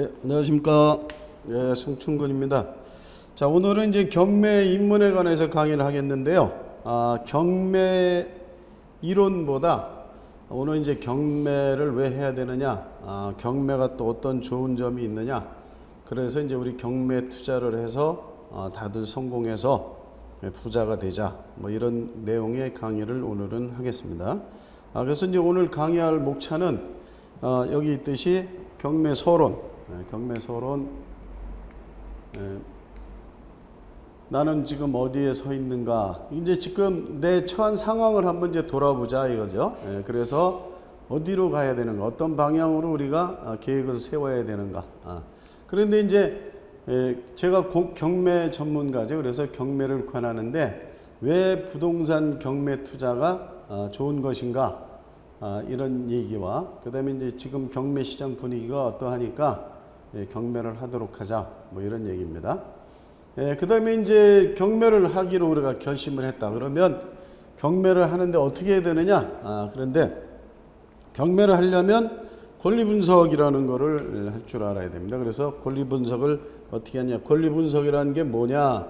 안녕하십니까. 송충근입니다. 자, 오늘은 이제 경매 입문에 관해서 강의를 하겠는데요. 경매 이론보다 오늘 이제 경매를 왜 해야 되느냐, 경매가 또 어떤 좋은 점이 있느냐, 그래서 이제 우리 경매 투자를 해서 다들 성공해서 부자가 되자, 뭐 이런 내용의 강의를 오늘은 하겠습니다. 그래서 이제 오늘 강의할 목차는 여기 있듯이 경매 서론, 나는 지금 어디에 서 있는가, 이제 지금 내 처한 상황을 한번 이제 돌아보자 이거죠. 그래서 어디로 가야 되는가, 어떤 방향으로 우리가 계획을 세워야 되는가. 그런데 이제 제가 경매 전문가죠. 그래서 경매를 관하는데 왜 부동산 경매 투자가 좋은 것인가, 이런 얘기와 그 다음에 이제 지금 경매 시장 분위기가 어떠하니까 경매를 하도록 하자, 뭐 이런 얘기입니다. 그 다음에 이제 경매를 하기로 우리가 결심을 했다. 그러면 경매를 하는데 어떻게 해야 되느냐? 그런데 경매를 하려면 권리 분석이라는 거를 할 줄 알아야 됩니다. 그래서 권리 분석을 어떻게 하냐? 권리 분석이라는 게 뭐냐?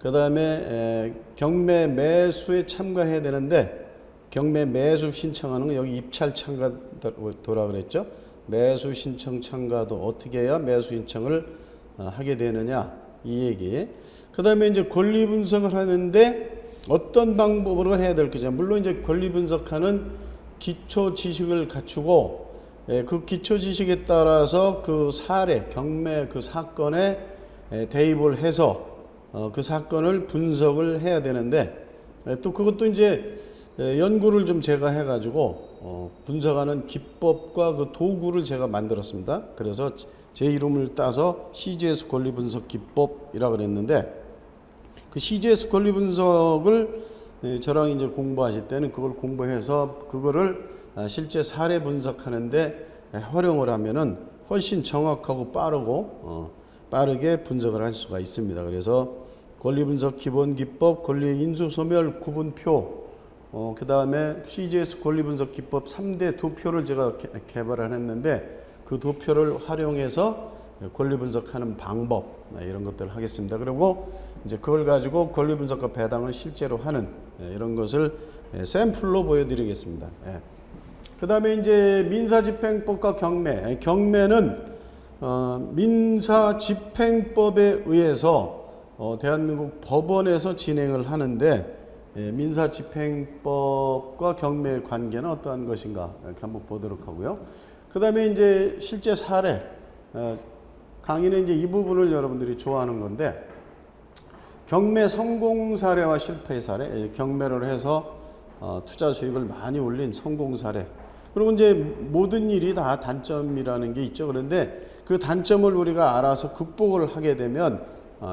그 다음에 경매 매수에 참가해야 되는데 경매 매수 신청하는 건 여기 입찰 참가도라 그랬죠. 매수 신청 참가도 어떻게 해야 매수 신청을 하게 되느냐, 이 얘기. 그 다음에 이제 권리 분석을 하는데 어떤 방법으로 해야 될 거냐. 물론 이제 권리 분석하는 기초 지식을 갖추고 그 기초 지식에 따라서 그 사례, 경매 그 사건에 대입을 해서 그 사건을 분석을 해야 되는데 또 그것도 이제 연구를 좀 제가 해가지고 분석하는 기법과 그 도구를 제가 만들었습니다. 그래서 제 이름을 따서 CGS 권리 분석 기법이라 그랬는데 그 CGS 권리 분석을 저랑 이제 공부하실 때는 그걸 공부해서 그거를 실제 사례 분석하는데 활용을 하면은 훨씬 정확하고 빠르게 분석을 할 수가 있습니다. 그래서 권리 분석 기본 기법, 권리 인수 소멸 구분표, 그 다음에 CGS 권리 분석 기법 3대 도표를 제가 개발을 했는데 그 도표를 활용해서 권리 분석하는 방법, 이런 것들을 하겠습니다. 그리고 이제 그걸 가지고 권리 분석과 배당을 실제로 하는 이런 것을 샘플로 보여드리겠습니다. 그 다음에 이제 민사집행법과 경매는 민사집행법에 의해서 대한민국 법원에서 진행을 하는데 민사집행법과 경매의 관계는 어떠한 것인가 이렇게 한번 보도록 하고요. 그 다음에 이제 실제 사례, 강의는 이제 이 부분을 여러분들이 좋아하는 건데 경매 성공 사례와 실패 사례, 경매를 해서 투자 수익을 많이 올린 성공 사례. 그리고 이제 모든 일이 다 단점이라는 게 있죠. 그런데 그 단점을 우리가 알아서 극복을 하게 되면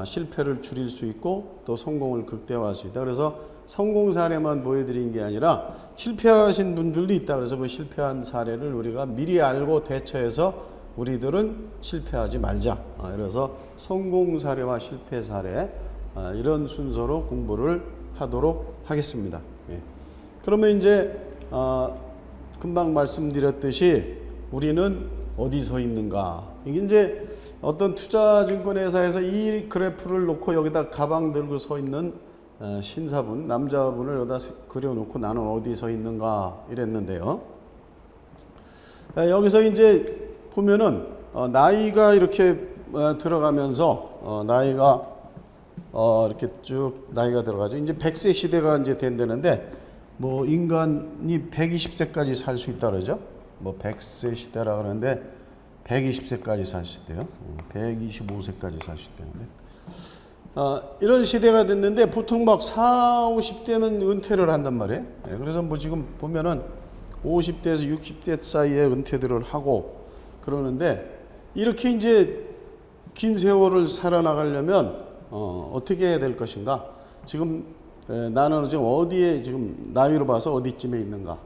실패를 줄일 수 있고 또 성공을 극대화할 수 있다. 그래서 성공 사례만 보여드린 게 아니라 실패하신 분들도 있다. 그래서 그 실패한 사례를 우리가 미리 알고 대처해서 우리들은 실패하지 말자. 그래서 성공 사례와 실패 사례, 이런 순서로 공부를 하도록 하겠습니다. 그러면 이제 금방 말씀드렸듯이 우리는 어디 서 있는가. 이게 이제 어떤 투자증권회사에서 이 그래프를 놓고 여기다 가방 들고 서 있는 신사분, 남자분을 여기다 그려놓고 나는 어디 서 있는가 이랬는데요. 여기서 이제 보면은 나이가 이렇게 들어가면서 나이가 이렇게 쭉 나이가 들어가죠. 이제 100세 시대가 이제 된다는데 뭐 인간이 120세까지 살 수 있다 그러죠. 뭐 100세 시대라 그러는데 120세까지 살 수 있대요. 125세까지 살 수 있다는데. 이런 시대가 됐는데 보통 막 40, 50대면 은퇴를 한단 말이에요. 그래서 뭐 지금 보면은 50대에서 60대 사이에 은퇴들을 하고 그러는데 이렇게 이제 긴 세월을 살아나가려면 어떻게 해야 될 것인가? 지금 나는 지금 어디에 지금 나이로 봐서 어디쯤에 있는가?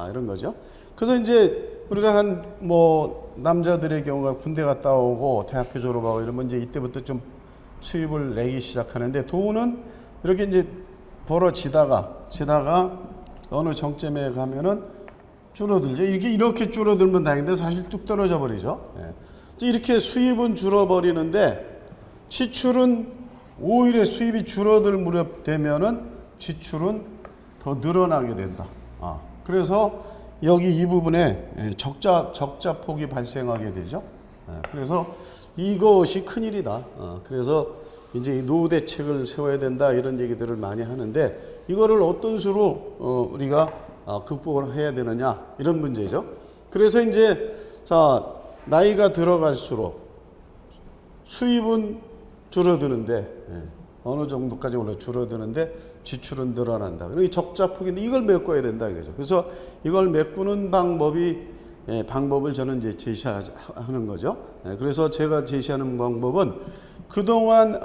이런 거죠. 그래서 이제 우리가 한 뭐 남자들의 경우가 군대 갔다 오고 대학교 졸업하고 이러면 이제 이때부터 좀 수입을 내기 시작하는데 돈은 이렇게 이제 벌어지다가 어느 정점에 가면은 줄어들죠. 이렇게 줄어들면 다행인데 사실 뚝 떨어져 버리죠. 이렇게 수입은 줄어버리는데 지출은 오히려 수입이 줄어들 무렵 되면은 지출은 더 늘어나게 된다. 그래서 여기 이 부분에 적자 폭이 발생하게 되죠. 그래서 이것이 큰일이다. 그래서 이제 이 노후 대책을 세워야 된다 이런 얘기들을 많이 하는데 이거를 어떤 수로 우리가 극복을 해야 되느냐 이런 문제죠. 그래서 이제 자 나이가 들어갈수록 수입은 줄어드는데 어느 정도까지 올라 줄어드는데 지출은 늘어난다. 그리고 이 적자 폭인데 이걸 메꿔야 된다 이거죠. 그래서 이걸 메꾸는 방법을 저는 이제 제시하는 거죠. 그래서 제가 제시하는 방법은 그동안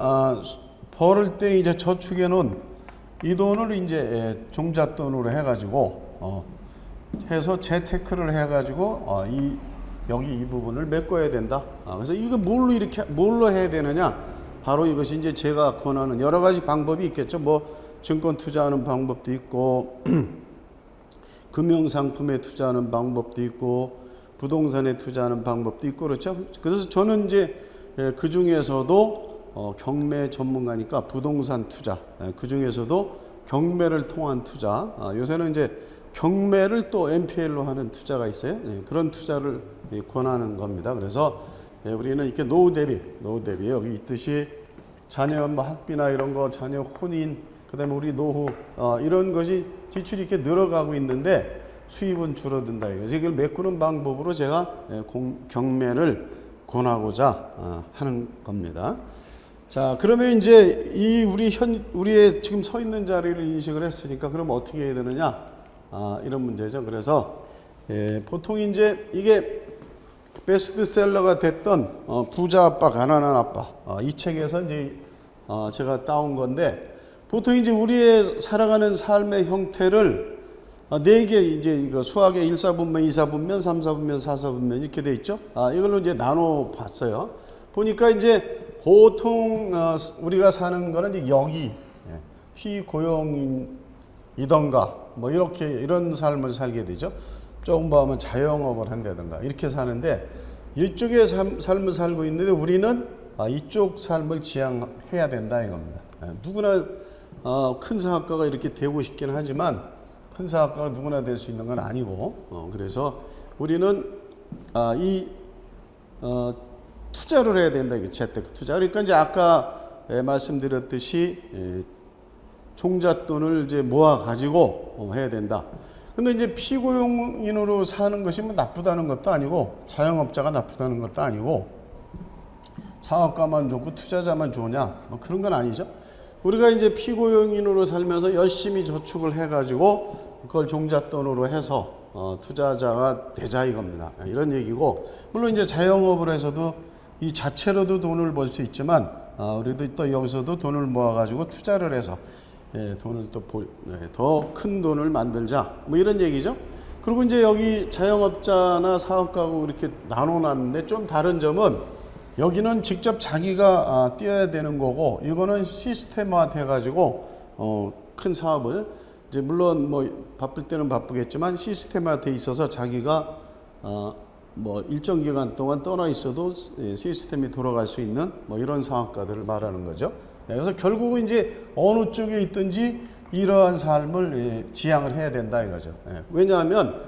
벌을 때 이제 저축해 놓은 이 돈을 이제 종잣돈으로 해가지고 해서 재테크를 해가지고 여기 이 부분을 메꿔야 된다. 그래서 이거 뭘로 해야 되느냐? 바로 이것이 이제 제가 권하는 여러 가지 방법이 있겠죠. 뭐 증권 투자하는 방법도 있고 금융 상품에 투자하는 방법도 있고 부동산에 투자하는 방법도 있고 그렇죠. 그래서 저는 이제 그 중에서도 경매 전문가니까 부동산 투자, 그 중에서도 경매를 통한 투자, 요새는 이제 경매를 또 NPL로 하는 투자가 있어요. 그런 투자를 권하는 겁니다. 그래서 우리는 이렇게 노후 대비 여기 있듯이 자녀 뭐 학비나 이런 거, 자녀 혼인, 그다음에 우리 노후 이런 것이 지출이 이렇게 늘어가고 있는데 수입은 줄어든다. 이걸 메꾸는 방법으로 제가 경매를 권하고자 하는 겁니다. 자, 그러면 이제 이 우리의 지금 서 있는 자리를 인식을 했으니까 그럼 어떻게 해야 되느냐? 이런 문제죠. 그래서 보통 이제 이게 베스트셀러가 됐던 부자 아빠, 가난한 아빠 이 책에서 이제 제가 따온 건데 보통 이제 우리의 살아가는 삶의 형태를 네 개 이제 이거 수학의 1사분면, 2사분면, 3사분면, 4사분면 이렇게 돼 있죠. 이걸로 이제 나눠 봤어요. 보니까 이제 보통 우리가 사는 거는 이제 여기 피고용인이던가 뭐 이런 삶을 살게 되죠. 조금 더 하면 자영업을 한다든가 이렇게 사는데 이쪽의 삶을 살고 있는데 우리는 이쪽 삶을 지향해야 된다 이겁니다. 누구나 큰 사학가가 이렇게 되고 싶긴 하지만 큰 사학가가 누구나 될 수 있는 건 아니고 그래서 우리는 투자를 해야 된다. 재테크 투자. 그러니까 이제 아까 말씀드렸듯이 종잣돈을 이제 모아 가지고 해야 된다. 근데 이제 피고용인으로 사는 것이 뭐 나쁘다는 것도 아니고 자영업자가 나쁘다는 것도 아니고 사업가만 좋고 투자자만 좋으냐 뭐 그런 건 아니죠. 우리가 이제 피고용인으로 살면서 열심히 저축을 해가지고 그걸 종잣돈으로 해서 투자자가 되자 이겁니다. 이런 얘기고 물론 이제 자영업을 해서도 이 자체로도 돈을 벌 수 있지만 우리도 또 여기서도 돈을 모아가지고 투자를 해서 돈을 또 더 큰 돈을 만들자 뭐 이런 얘기죠. 그리고 이제 여기 자영업자나 사업가하고 이렇게 나눠놨는데 좀 다른 점은 여기는 직접 자기가 뛰어야 되는 거고 이거는 시스템화 돼가지고 큰 사업을 이제 물론 뭐 바쁠 때는 바쁘겠지만 시스템화 돼 있어서 자기가 뭐 일정 기간 동안 떠나 있어도 시스템이 돌아갈 수 있는 뭐 이런 사업가들을 말하는 거죠. 그래서 결국은 이제 어느 쪽에 있든지 이러한 삶을 지향을 해야 된다 이거죠. 왜냐하면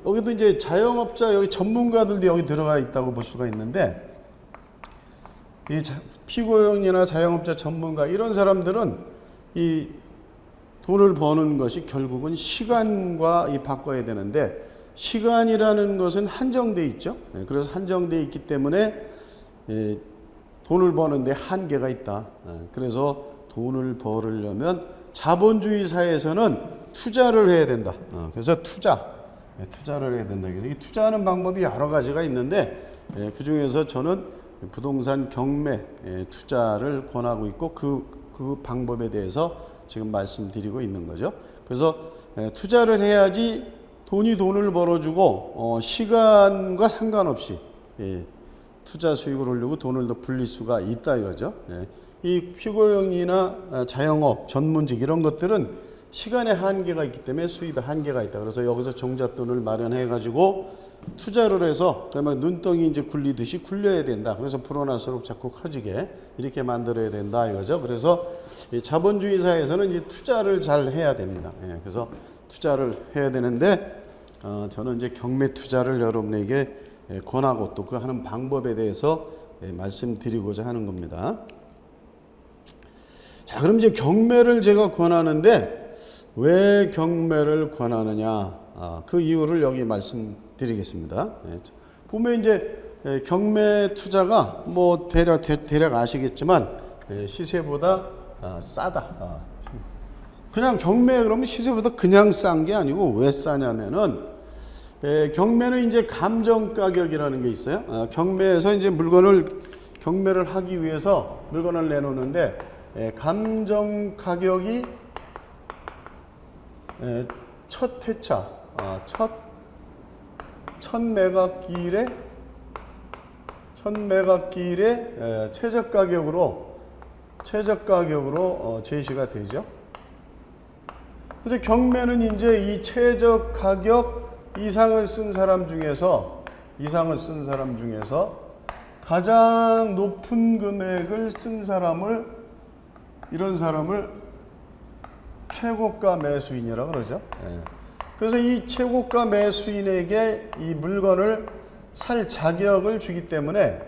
여기도 이제 자영업자 여기 전문가들도 여기 들어가 있다고 볼 수가 있는데 이 피고용이나 자영업자 전문가 이런 사람들은 이 돈을 버는 것이 결국은 시간과 바꿔야 되는데 시간이라는 것은 한정돼 있죠. 그래서 한정돼 있기 때문에 돈을 버는데 한계가 있다. 그래서 돈을 벌으려면 자본주의 사회에서는 투자를 해야 된다. 그래서 투자를 해야 된다. 이 투자하는 방법이 여러 가지가 있는데 그 중에서 저는 부동산 경매 투자를 권하고 있고 그 방법에 대해서 지금 말씀드리고 있는 거죠. 그래서 투자를 해야지 돈을 벌어주고 시간과 상관없이 투자 수익을 올리고 돈을 더 불릴 수가 있다 이거죠. 이 피고용이나 자영업, 전문직 이런 것들은 시간의 한계가 있기 때문에 수입의 한계가 있다. 그래서 여기서 종잣돈을 마련해 가지고 투자를 해서 그러면 눈덩이 이제 굴리듯이 굴려야 된다. 그래서 불어날수록 자꾸 커지게 이렇게 만들어야 된다 이거죠. 그래서 이 자본주의 사회에서는 이제 투자를 잘 해야 됩니다. 예, 그래서 투자를 해야 되는데 저는 이제 경매 투자를 여러분에게 권하고 또 그 하는 방법에 대해서 말씀드리고자 하는 겁니다. 자, 그럼 이제 경매를 제가 권하는데 왜 경매를 권하느냐? 그 이유를 여기 말씀드리겠습니다. 보면 이제 경매 투자가 뭐 대략 아시겠지만 시세보다 싸다. 그냥 경매 그러면 시세보다 그냥 싼 게 아니고 왜 싸냐면은 경매는 이제 감정 가격이라는 게 있어요. 경매에서 이제 경매를 하기 위해서 물건을 내놓는데 감정 가격이 첫 회차, 첫 매각기일에 최저 가격으로 제시가 되죠. 그래서 경매는 이제 이 최저 가격 이상을 쓴 사람 중에서 가장 높은 금액을 쓴 이런 사람을 최고가 매수인이라고 그러죠. 그래서 이 최고가 매수인에게 이 물건을 살 자격을 주기 때문에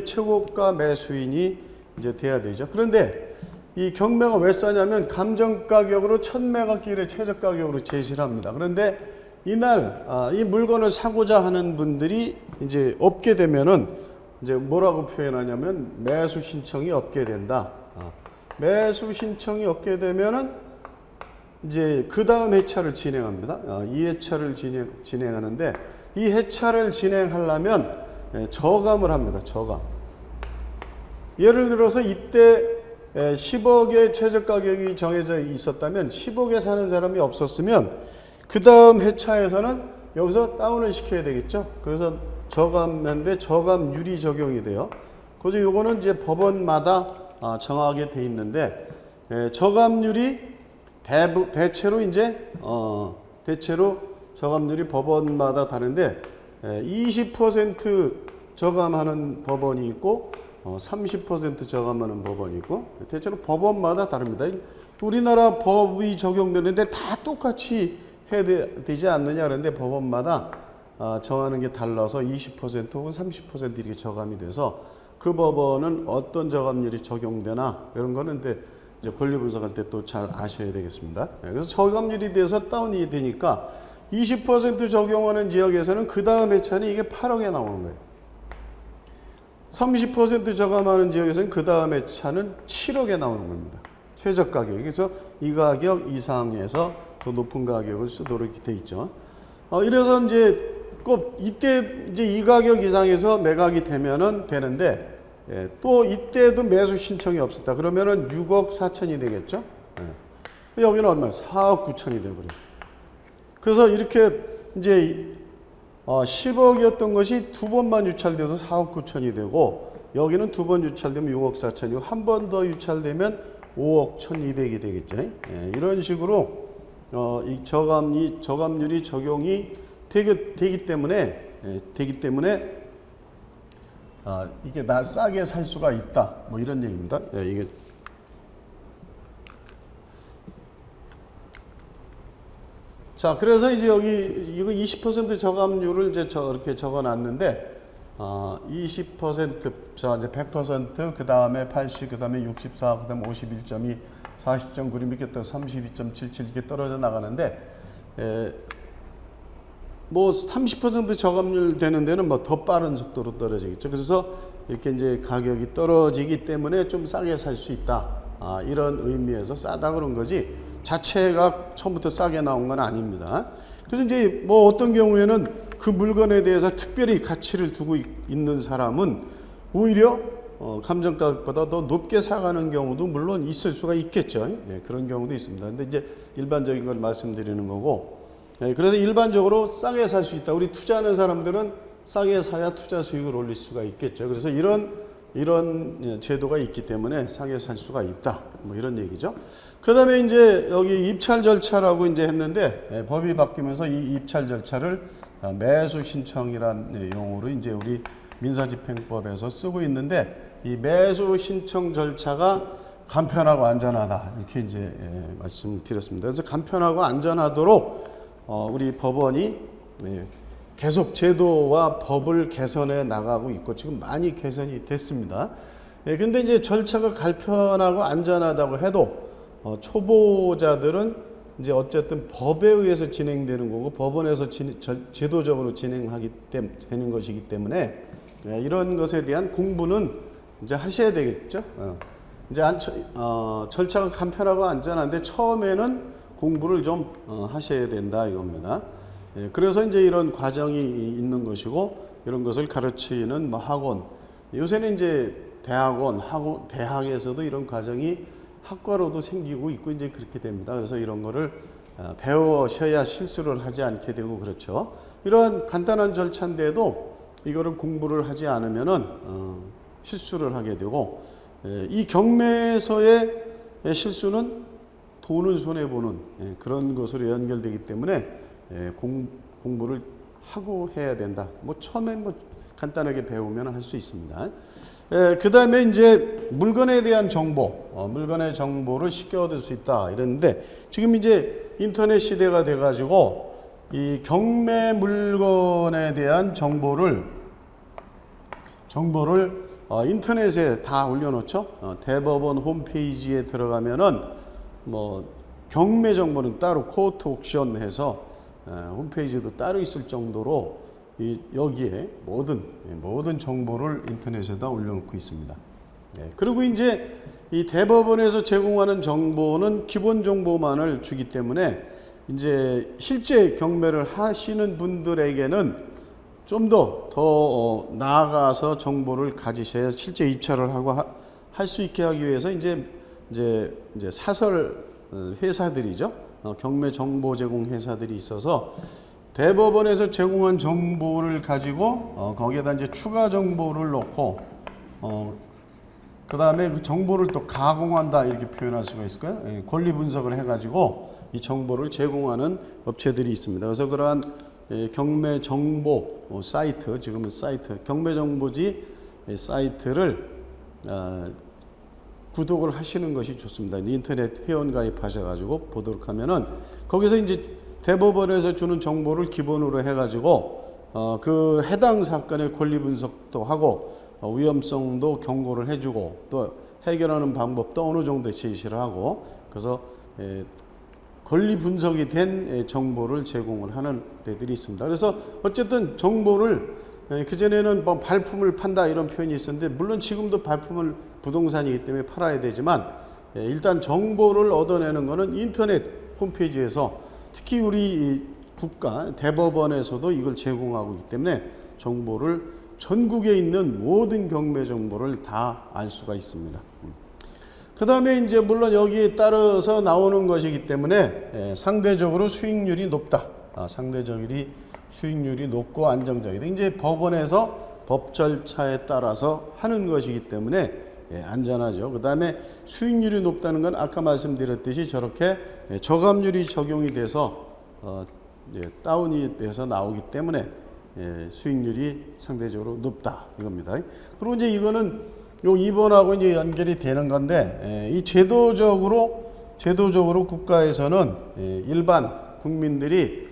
최고가 매수인이 이제 돼야 되죠. 그런데 이 경매가 왜 싸냐면 감정 가격으로 첫 매각기일에 최저 가격으로 제시를 합니다. 그런데 이날 이 물건을 사고자 하는 분들이 이제 없게 되면은 이제 뭐라고 표현하냐면 매수 신청이 없게 된다. 매수 신청이 없게 되면은 이제 그 다음 회차를 진행합니다. 이 회차를 진행하는데 이 회차를 진행하려면 저감을 합니다. 저감. 예를 들어서 이때 10억의 최저 가격이 정해져 있었다면 10억에 사는 사람이 없었으면 그 다음 회차에서는 여기서 다운을 시켜야 되겠죠. 그래서 저감인데 저감률이 적용이 돼요. 그래서 요거는 이제 법원마다 정하게 돼 있는데 저감률이 대체로 저감률이 법원마다 다른데 20% 저감하는 법원이 있고 30% 저감하는 법원이 있고 대체로 법원마다 다릅니다. 우리나라 법이 적용되는데 다 똑같이 해야 되지 않느냐 그런데 법원마다 정하는 게 달라서 20% 혹은 30% 이렇게 저감이 돼서 그 법원은 어떤 저감률이 적용되나 이런 거는 이제 권리 분석할 때 또 잘 아셔야 되겠습니다. 그래서 저감률이 돼서 다운이 되니까 20% 적용하는 지역에서는 그 다음 회차는 이게 8억에 나오는 거예요. 30% 저감하는 지역에서는 그 다음에 차는 7억에 나오는 겁니다. 최저 가격. 그래서 이 가격 이상에서 더 높은 가격을 쓰도록 이렇게 돼 있죠. 이래서 이제 꼭 이때 이제 이 가격 이상에서 매각이 되면은 되는데 또 이때도 매수 신청이 없었다. 그러면은 6억 4천이 되겠죠. 여기는 얼마? 4억 9천이 되버려요. 그래서 이렇게 이제 10억이었던 것이 두 번만 유찰돼도 4억 9천이 되고 여기는 두 번 유찰되면 6억 4천이고 한 번 더 유찰되면 5억 1,200이 되겠죠. 이런 식으로 이 저감률이 적용이 되기 때문에 이게 싸게 살 수가 있다. 뭐 이런 얘기입니다. 이게 자, 그래서 이제 여기 이거 20% 저감률을 이제 이렇게 적어놨는데 20%, 자 이제 100%, 그 다음에 80, 그 다음에 64, 그 다음에 51.2, 40.9 이렇게 또 32.77 이렇게 떨어져 나가는데 뭐 30% 저감률 되는 데는 뭐 더 빠른 속도로 떨어지겠죠. 그래서 이렇게 이제 가격이 떨어지기 때문에 좀 싸게 살 수 있다. 이런 의미에서 싸다 그런 거지. 자체가 처음부터 싸게 나온 건 아닙니다. 그래서 이제 뭐 어떤 경우에는 그 물건에 대해서 특별히 가치를 두고 있는 사람은 오히려 감정가격보다 더 높게 사가는 경우도 물론 있을 수가 있겠죠. 그런 경우도 있습니다. 근데 이제 일반적인 걸 말씀드리는 거고, 그래서 일반적으로 싸게 살 수 있다. 우리 투자하는 사람들은 싸게 사야 투자 수익을 올릴 수가 있겠죠. 그래서 이런 이런 제도가 있기 때문에 상해 살 수가 있다. 뭐 이런 얘기죠. 그 다음에 이제 여기 입찰 절차라고 이제 했는데 법이 바뀌면서 이 입찰 절차를 매수 신청이란 용어로 이제 우리 민사집행법에서 쓰고 있는데 이 매수 신청 절차가 간편하고 안전하다 이렇게 이제 말씀드렸습니다. 그래서 간편하고 안전하도록 우리 법원이 계속 제도와 법을 개선해 나가고 있고 지금 많이 개선이 됐습니다. 근데 이제 절차가 간편하고 안전하다고 해도 초보자들은 이제 어쨌든 법에 의해서 진행되는 거고 법원에서 제도적으로 진행하기 되는 것이기 때문에 이런 것에 대한 공부는 이제 하셔야 되겠죠. 이제 절차가 간편하고 안전한데 처음에는 공부를 좀 하셔야 된다 이겁니다. 그래서 이제 이런 과정이 있는 것이고 이런 것을 가르치는 뭐 학원, 요새는 이제 대학원, 대학에서도 이런 과정이 학과로도 생기고 있고 이제 그렇게 됩니다. 그래서 이런 거를 배우셔야 실수를 하지 않게 되고 그렇죠. 이러한 간단한 절차인데도 이거를 공부를 하지 않으면은 실수를 하게 되고 이 경매에서의 실수는 돈을 손해보는 그런 것으로 연결되기 때문에 공부를 하고 해야 된다. 뭐 처음엔 뭐 간단하게 배우면 할 수 있습니다. 그 다음에 이제 물건에 대한 정보, 물건의 정보를 쉽게 얻을 수 있다 이랬는데 지금 이제 인터넷 시대가 돼가지고 이 경매 물건에 대한 정보를 인터넷에 다 올려놓죠. 대법원 홈페이지에 들어가면은 뭐 경매 정보는 따로 코트 옥션 해서 홈페이지도 따로 있을 정도로 여기에 모든 정보를 인터넷에다 올려놓고 있습니다. 그리고 이제 이 대법원에서 제공하는 정보는 기본 정보만을 주기 때문에 이제 실제 경매를 하시는 분들에게는 좀 더 나아가서 정보를 가지셔야 실제 입찰을 하고 할 수 있게 하기 위해서 이제 사설 회사들이죠. 경매 정보 제공 회사들이 있어서 대법원에서 제공한 정보를 가지고 거기에다 이제 추가 정보를 넣고 그 다음에 그 정보를 또 가공한다 이렇게 표현할 수가 있을까요? 권리 분석을 해가지고 이 정보를 제공하는 업체들이 있습니다. 그래서 그러한 경매 정보 사이트, 지금은 사이트, 경매 정보지 사이트를 구독을 하시는 것이 좋습니다. 인터넷 회원 가입하셔가지고 보도록 하면은 거기서 이제 대법원에서 주는 정보를 기본으로 해가지고 그 해당 사건의 권리 분석도 하고 위험성도 경고를 해주고 또 해결하는 방법도 어느 정도 제시를 하고 그래서 권리 분석이 된 정보를 제공을 하는 데들이 있습니다. 그래서 어쨌든 정보를 그전에는 뭐 발품을 판다 이런 표현이 있었는데 물론 지금도 발품을 부동산이기 때문에 팔아야 되지만 일단 정보를 얻어내는 것은 인터넷 홈페이지에서 특히 우리 국가 대법원에서도 이걸 제공하고 있기 때문에 정보를 전국에 있는 모든 경매 정보를 다 알 수가 있습니다. 그 다음에 이제 물론 여기에 따라서 나오는 것이기 때문에 상대적으로 수익률이 높다. 상대적으로 수익률이 높고 안정적이다. 이제 법원에서 법 절차에 따라서 하는 것이기 때문에 안전하죠. 그 다음에 수익률이 높다는 건 아까 말씀드렸듯이 저렇게 저감률이 적용이 돼서 다운이 돼서 나오기 때문에 수익률이 상대적으로 높다 이겁니다. 그리고 이제 이거는 요 2번하고 이제 연결이 되는 건데 이 제도적으로 국가에서는 일반 국민들이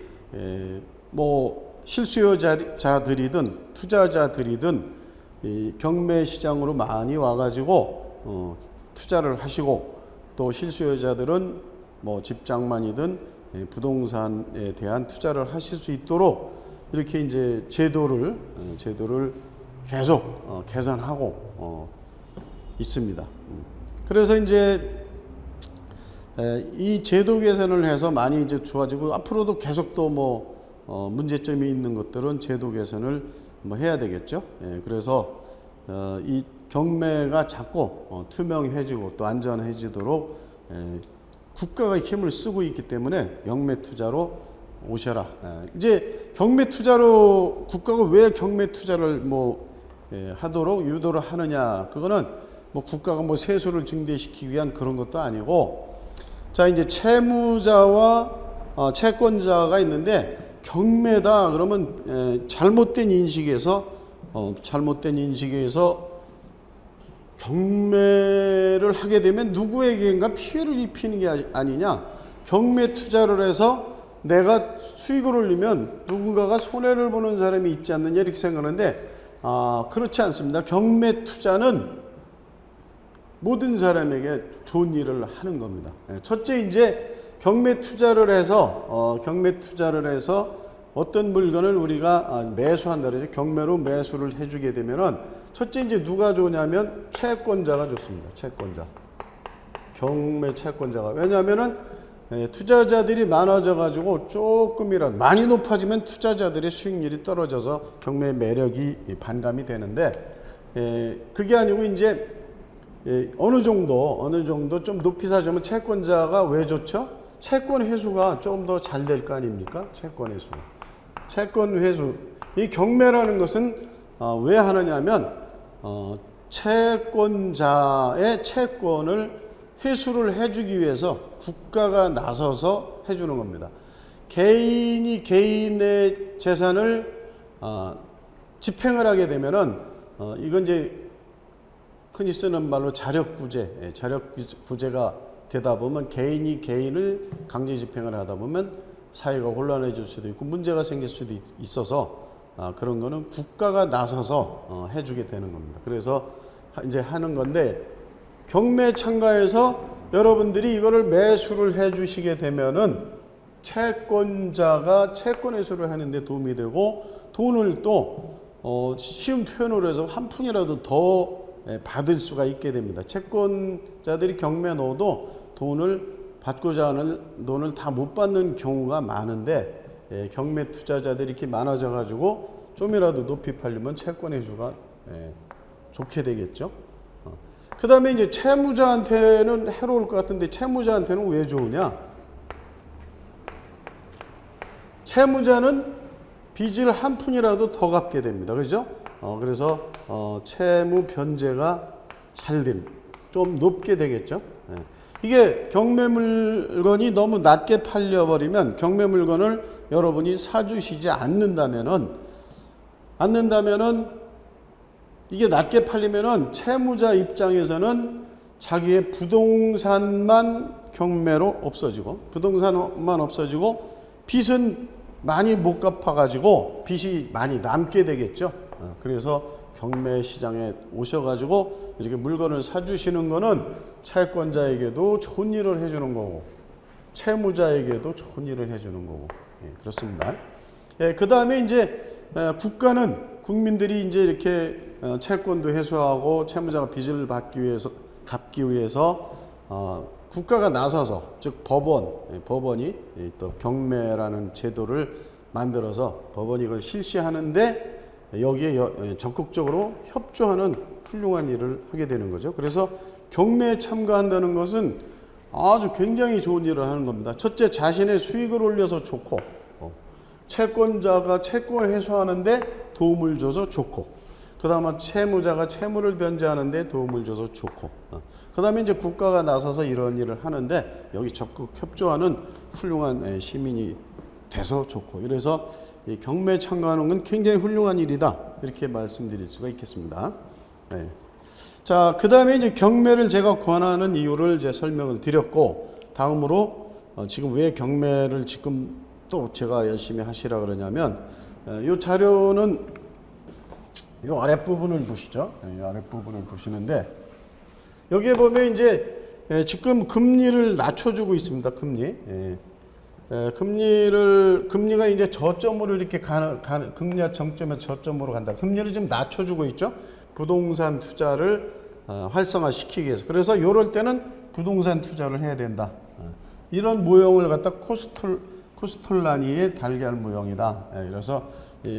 뭐 실수요자들이든 투자자들이든 이 경매 시장으로 많이 와가지고 투자를 하시고 또 실수요자들은 뭐 집장만이든 부동산에 대한 투자를 하실 수 있도록 이렇게 이제 제도를 계속 개선하고 있습니다. 그래서 이제 이 제도 개선을 해서 많이 이제 좋아지고 앞으로도 계속 또 뭐 문제점이 있는 것들은 제도 개선을 뭐 해야 되겠죠. 그래서 이 경매가 자꾸 투명해지고 또 안전해지도록 국가가 힘을 쓰고 있기 때문에 경매 투자로 오셔라. 이제 경매 투자로 국가가 왜 경매 투자를 뭐 하도록 유도를 하느냐, 그거는 뭐 국가가 뭐 세수를 증대시키기 위한 그런 것도 아니고, 자 이제 채무자와 채권자가 있는데 경매다 그러면 잘못된 인식에서 경매를 하게 되면 누구에게인가 피해를 입히는 게 아니냐, 경매 투자를 해서 내가 수익을 올리면 누군가가 손해를 보는 사람이 있지 않느냐 이렇게 생각하는데, 그렇지 않습니다. 경매 투자는 모든 사람에게 좋은 일을 하는 겁니다. 첫째 이제 경매 투자를 해서 어떤 물건을 우리가 매수한다 그러죠. 경매로 매수를 해주게 되면은 첫째 이제 누가 좋냐면 채권자가 좋습니다. 채권자. 경매 채권자가. 왜냐하면은 투자자들이 많아져 가지고 조금이라도 많이 높아지면 투자자들의 수익률이 떨어져서 경매의 매력이 반감이 되는데, 그게 아니고 이제 어느 정도 좀 높이 사주면 채권자가 왜 좋죠? 채권 회수가 조금 더 잘 될 거 아닙니까? 채권 회수. 이 경매라는 것은 왜 하느냐면 채권자의 채권을 회수를 해주기 위해서 국가가 나서서 해주는 겁니다. 개인이 개인의 재산을 집행을 하게 되면은 이건 이제 흔히 쓰는 말로 자력구제가 되다 보면 개인이 개인을 강제 집행을 하다 보면 사회가 혼란해질 수도 있고 문제가 생길 수도 있어서 그런 거는 국가가 나서서 해주게 되는 겁니다. 그래서 이제 하는 건데, 경매 참가해서 여러분들이 이거를 매수를 해주시게 되면은 채권자가 채권 회수를 하는데 도움이 되고, 돈을 또 쉬운 표현으로 해서 한 푼이라도 더 받을 수가 있게 됩니다. 채권자들이 경매 넣어도 돈을 받고자 하는 돈을 다 못 받는 경우가 많은데, 경매 투자자들이 이렇게 많아져 가지고 좀이라도 높이 팔리면 채권 회수가 좋게 되겠죠. 그 다음에 이제 채무자한테는 해로울 것 같은데 채무자한테는 왜 좋으냐? 채무자는 빚을 한 푼이라도 더 갚게 됩니다. 그죠? 그래서 채무 변제가 잘 됩니다. 좀 높게 되겠죠. 이게 경매 물건이 너무 낮게 팔려버리면, 경매 물건을 여러분이 사주시지 않는다면은 이게 낮게 팔리면은 채무자 입장에서는 자기의 부동산만 경매로 없어지고, 빚은 많이 못 갚아가지고 빚이 많이 남게 되겠죠. 그래서 경매 시장에 오셔가지고 이렇게 물건을 사주시는 거는 채권자에게도 좋은 일을 해주는 거고, 채무자에게도 좋은 일을 해주는 거고, 그렇습니다. 그 다음에 이제 국민들이 이제 이렇게 채권도 회수하고 채무자가 빚을 갚기 위해서 국가가 나서서, 즉 법원이 또 경매라는 제도를 만들어서 법원이 이걸 실시하는데 여기에 적극적으로 협조하는 훌륭한 일을 하게 되는 거죠. 그래서 경매에 참가한다는 것은 아주 굉장히 좋은 일을 하는 겁니다. 첫째, 자신의 수익을 올려서 좋고, 채권자가 채권을 회수하는데 도움을 줘서 좋고, 그 다음에 채무자가 채무를 변제하는데 도움을 줘서 좋고, 그 다음에 이제 국가가 나서서 이런 일을 하는데 여기 적극 협조하는 훌륭한 시민이 돼서 좋고, 이래서 이 경매에 참가하는 건 굉장히 훌륭한 일이다, 이렇게 말씀드릴 수가 있겠습니다. 자, 그 다음에 이제 경매를 제가 권하는 이유를 이제 설명을 드렸고, 다음으로 지금 왜 경매를 지금 또 제가 열심히 하시라 그러냐면, 이 자료는 이 아랫부분을 보시죠. 이 아랫부분을 보시는데, 여기에 보면 이제 지금 금리를 낮춰주고 있습니다. 금리가 이제 저점으로 이렇게 금리와 정점에서 저점으로 간다. 금리를 좀 낮춰주고 있죠. 부동산 투자를 활성화시키기 위해서. 그래서 이럴 때는 부동산 투자를 해야 된다. 이런 모형을 갖다 코스톨라니의 달걀 모형이다. 그래서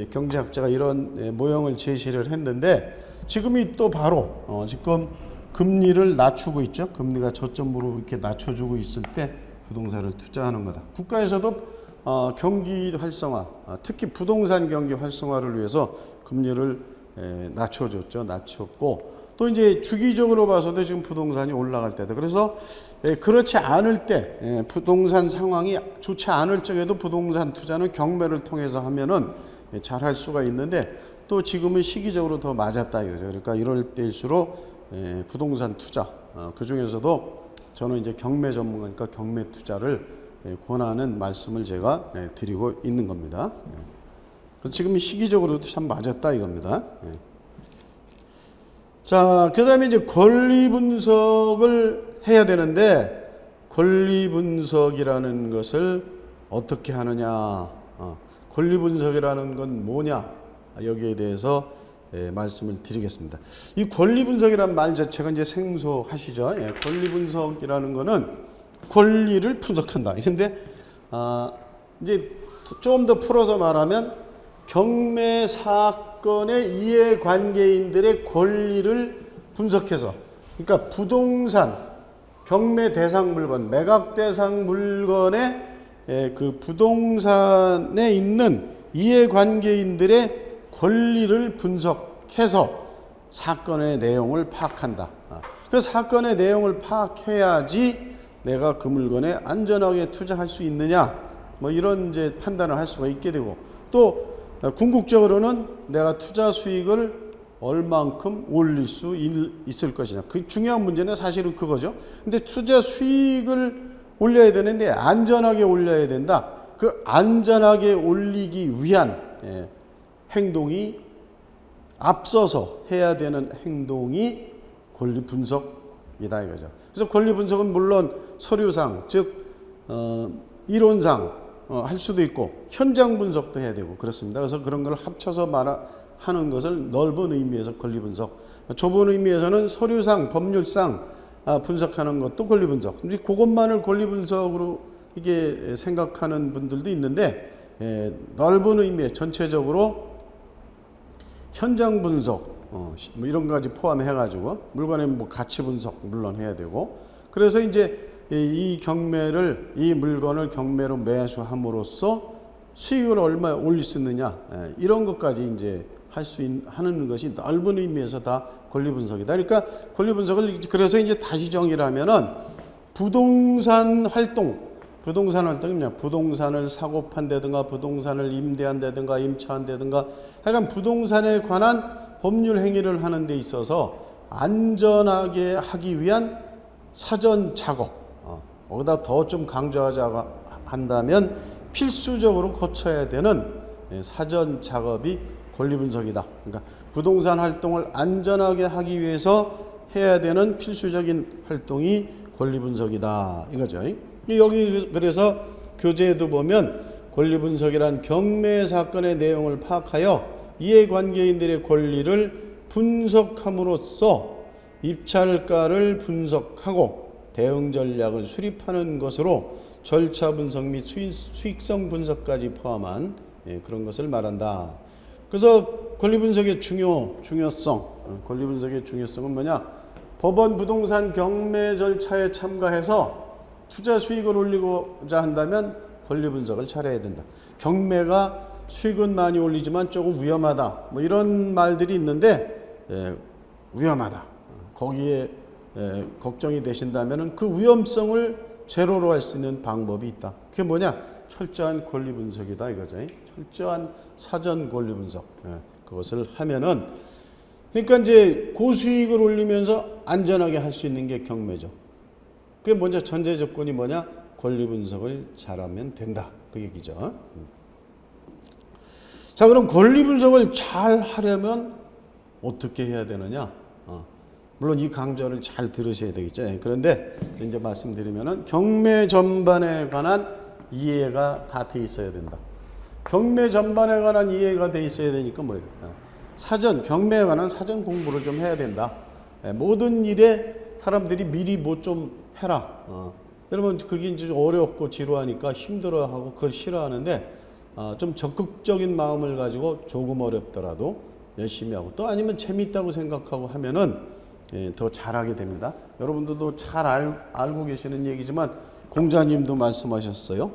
경제학자가 이런 모형을 제시를 했는데, 지금이 또 바로 지금 금리를 낮추고 있죠. 금리가 저점으로 이렇게 낮춰주고 있을 때 부동산을 투자하는 거다. 국가에서도 경기 활성화, 특히 부동산 경기 활성화를 위해서 금리를 낮춰줬죠. 낮췄고 또 이제 주기적으로 봐서도 지금 부동산이 올라갈 때다. 그래서 그렇지 않을 때 부동산 상황이 좋지 않을 적에도 부동산 투자는 경매를 통해서 하면은 잘 할 수가 있는데 또 지금은 시기적으로 더 맞았다 이거죠. 그러니까 이럴 때일수록 부동산 투자 그 중에서도 저는 이제 경매 전문가니까 경매 투자를 권하는 말씀을 제가 드리고 있는 겁니다. 지금 시기적으로도 참 맞았다 이겁니다. 자, 그 다음에 이제 권리 분석을 해야 되는데 권리 분석이라는 것을 어떻게 하느냐, 권리 분석이라는 건 뭐냐, 여기에 대해서 말씀을 드리겠습니다. 이 권리 분석이라는 말 자체가 이제 생소하시죠? 권리 분석이라는 거는 권리를 분석한다. 그런데 이제 좀 더 풀어서 말하면 경매 사건의 이해관계인들의 권리를 분석해서, 그러니까 부동산 경매 대상 물건, 매각 대상 물건의 그 부동산에 있는 이해관계인들의 권리를 분석해서 사건의 내용을 파악한다. 그 사건의 내용을 파악해야지 내가 그 물건에 안전하게 투자할 수 있느냐, 뭐 이런 이제 판단을 할 수가 있게 되고, 또 궁극적으로는 내가 투자 수익을 얼만큼 올릴 수 있을 것이냐. 그 중요한 문제는 사실은 그거죠. 근데 투자 수익을 올려야 되는데 안전하게 올려야 된다. 그 안전하게 올리기 위한 행동이, 앞서서 해야 되는 행동이 권리 분석이다 이거죠. 그래서 권리 분석은 물론 서류상, 즉 이론상 할 수도 있고 현장 분석도 해야 되고 그렇습니다. 그래서 그런 걸 합쳐서 하는 것을 넓은 의미에서 권리 분석, 좁은 의미에서는 서류상, 법률상 분석하는 것도 권리 분석. 근데 그것만을 권리 분석으로 이게 생각하는 분들도 있는데, 넓은 의미의 전체적으로 현장 분석, 뭐 이런 거까지 포함해가지고 물건의 뭐 가치 분석 물론 해야 되고, 그래서 이제 이 물건을 경매로 매수함으로써 수익을 얼마 올릴 수 있느냐, 이런 것까지 이제 하는 것이 넓은 의미에서 다 권리 분석이다. 그러니까 권리 분석을 그래서 이제 다시 정의를 하면은 부동산 활동이 뭐냐? 부동산을 사고 판다든가 부동산을 임대한다든가 임차한다든가 하여간 부동산에 관한 법률 행위를 하는 데 있어서 안전하게 하기 위한 사전 작업, 거기다 더 좀 강조하자 한다면 필수적으로 거쳐야 되는 사전 작업이 권리 분석이다. 그러니까 부동산 활동을 안전하게 하기 위해서 해야 되는 필수적인 활동이 권리 분석이다 이거죠. 여기 그래서 교재에도 보면 권리 분석이란 경매 사건의 내용을 파악하여 이해관계인들의 권리를 분석함으로써 입찰가를 분석하고 대응 전략을 수립하는 것으로 절차 분석 및 수익성 분석까지 포함한 그런 것을 말한다. 그래서 권리 분석의 중요성, 권리 분석의 중요성은 뭐냐? 법원 부동산 경매 절차에 참가해서 투자 수익을 올리고자 한다면 권리 분석을 잘해야 된다. 경매가 수익은 많이 올리지만 조금 위험하다, 뭐 이런 말들이 있는데, 위험하다, 거기에 걱정이 되신다면 그 위험성을 제로로 할 수 있는 방법이 있다. 그게 뭐냐? 철저한 권리 분석이다 이거죠. 철저한 사전 권리 분석, 그것을 하면은, 그러니까 이제 고수익을 올리면서 안전하게 할 수 있는 게 경매죠. 그게 먼저 전제 조건이 뭐냐? 권리 분석을 잘하면 된다, 그 얘기죠. 자, 그럼 권리 분석을 잘 하려면 어떻게 해야 되느냐? 물론 이 강좌를 잘 들으셔야 되겠죠. 그런데 이제 말씀드리면은 경매 전반에 관한 이해가 다 돼 있어야 된다. 경매 전반에 관한 이해가 돼 있어야 되니까 뭐예요? 경매에 관한 사전 공부를 좀 해야 된다. 모든 일에 사람들이 미리 뭐 좀 해라. 여러분, 그게 이제 어렵고 지루하니까 힘들어하고 그걸 싫어하는데, 좀 적극적인 마음을 가지고 조금 어렵더라도 열심히 하고, 또 아니면 재미있다고 생각하고 하면은 더 잘하게 됩니다. 여러분들도 잘 알고 계시는 얘기지만 공자님도 말씀하셨어요.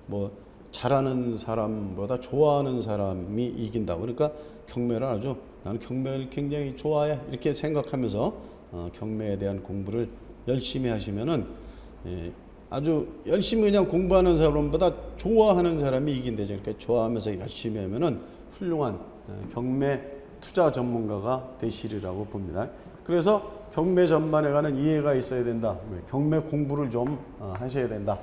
뭐 잘하는 사람보다 좋아하는 사람이 이긴다고. 그러니까 경매를 아주 나는 경매를 굉장히 좋아해. 이렇게 생각하면서 경매에 대한 공부를 열심히 하시면은 아주 열심히 그냥 공부하는 사람보다 좋아하는 사람이 이긴대죠. 그러니까 좋아하면서 열심히 하면은 훌륭한 경매 투자 전문가가 되시리라고 봅니다. 그래서 경매 전반에 관한 이해가 있어야 된다. 경매 공부를 좀 하셔야 된다.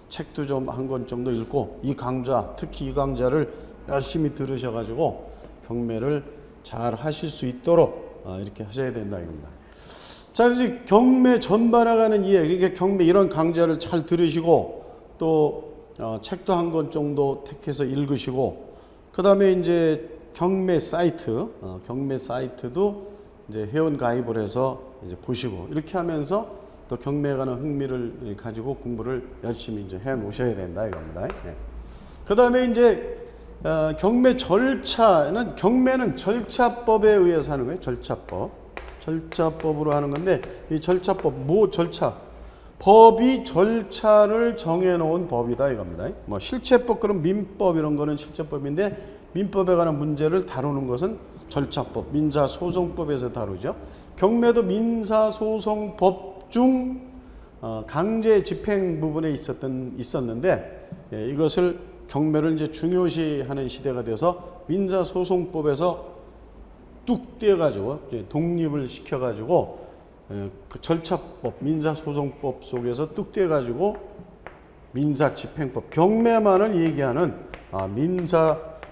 책도 좀 한 권 정도 읽고 이 강좌, 특히 이 강좌를 열심히 들으셔가지고 경매를 잘 하실 수 있도록 이렇게 하셔야 된다 이겁니다. 자, 이제 경매 전반에 관한 이해, 이렇게 경매 이런 강좌를 잘 들으시고 또 책도 한 권 정도 택해서 읽으시고 그 다음에 이제 경매 사이트도 이제 회원 가입을 해서 이제 보시고 이렇게 하면서 또 경매에 관한 흥미를 가지고 공부를 열심히 이제 해 놓으셔야 된다 이겁니다. 그 다음에 이제 경매는 절차법에 의해서 하는 거예요. 절차법으로 하는 건데 이 절차법 법이 절차를 정해놓은 법이다 이겁니다. 뭐 실체법 그럼 민법 이런 거는 실체법인데 민법에 관한 문제를 다루는 것은 절차법, 민사소송법에서 다루죠. 경매도 민사소송법 중 강제 집행 부분에 있었는데 이것을 경매를 이제 중요시하는 시대가 돼서 민사소송법에서 뚝 떼어가지고 독립을 시켜가지고 그 절차법, 민사소송법 속에서 뚝 떼어가지고 민사집행법, 경매만을 얘기하는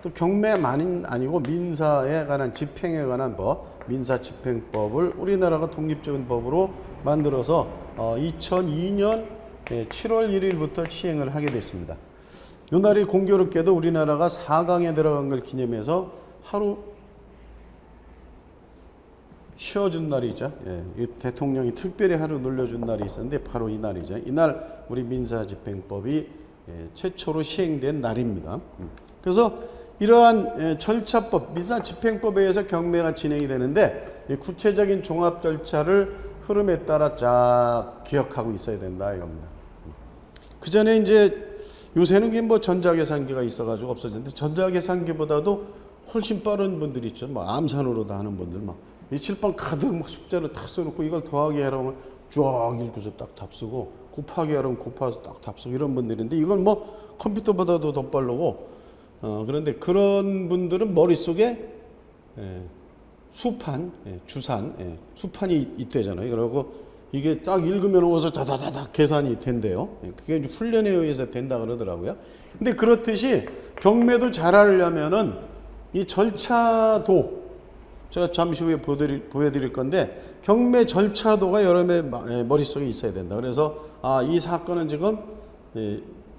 또 경매만은 아니고 민사에 관한 집행에 관한 법, 민사집행법을 우리나라가 독립적인 법으로 만들어서 2002년 7월 1일부터 시행을 하게 됐습니다. 이 날이 공교롭게도 우리나라가 4강에 들어간 걸 기념해서 하루 쉬어준 날이죠. 이 대통령이 특별히 하루 놀려준 날이 있었는데 바로 이 날이죠. 이날 우리 민사집행법이 최초로 시행된 날입니다. 그래서 이러한 절차법, 민사집행법에 의해서 경매가 진행이 되는데 이 구체적인 종합 절차를 흐름에 따라 쫙 기억하고 있어야 된다 이겁니다. 그 전에 이제 요새는 뭐 전자계산기가 있어가지고 없어졌는데 전자계산기보다도 훨씬 빠른 분들이 있죠. 뭐 암산으로 다 하는 분들 이 칠판 가득 막 숫자를 딱 써놓고 이걸 더하기 하라면 쫙 읽고서 딱 답 쓰고 곱하기 하라면 곱해서 딱 답 쓰고 이런 분들인데 이건 뭐 컴퓨터보다도 더 빠르고 그런데 그런 분들은 머릿속에 수판, 주산, 수판이 있대잖아요. 그리고 이게 딱 읽으면 오서 다다다닥 계산이 된대요. 그게 이제 훈련에 의해서 된다 그러더라고요. 근데 그렇듯이 경매도 잘하려면은 이 절차도 제가 잠시 후에 보여드릴 건데 경매 절차도가 여러분의 머릿속에 있어야 된다. 그래서 이 사건은 지금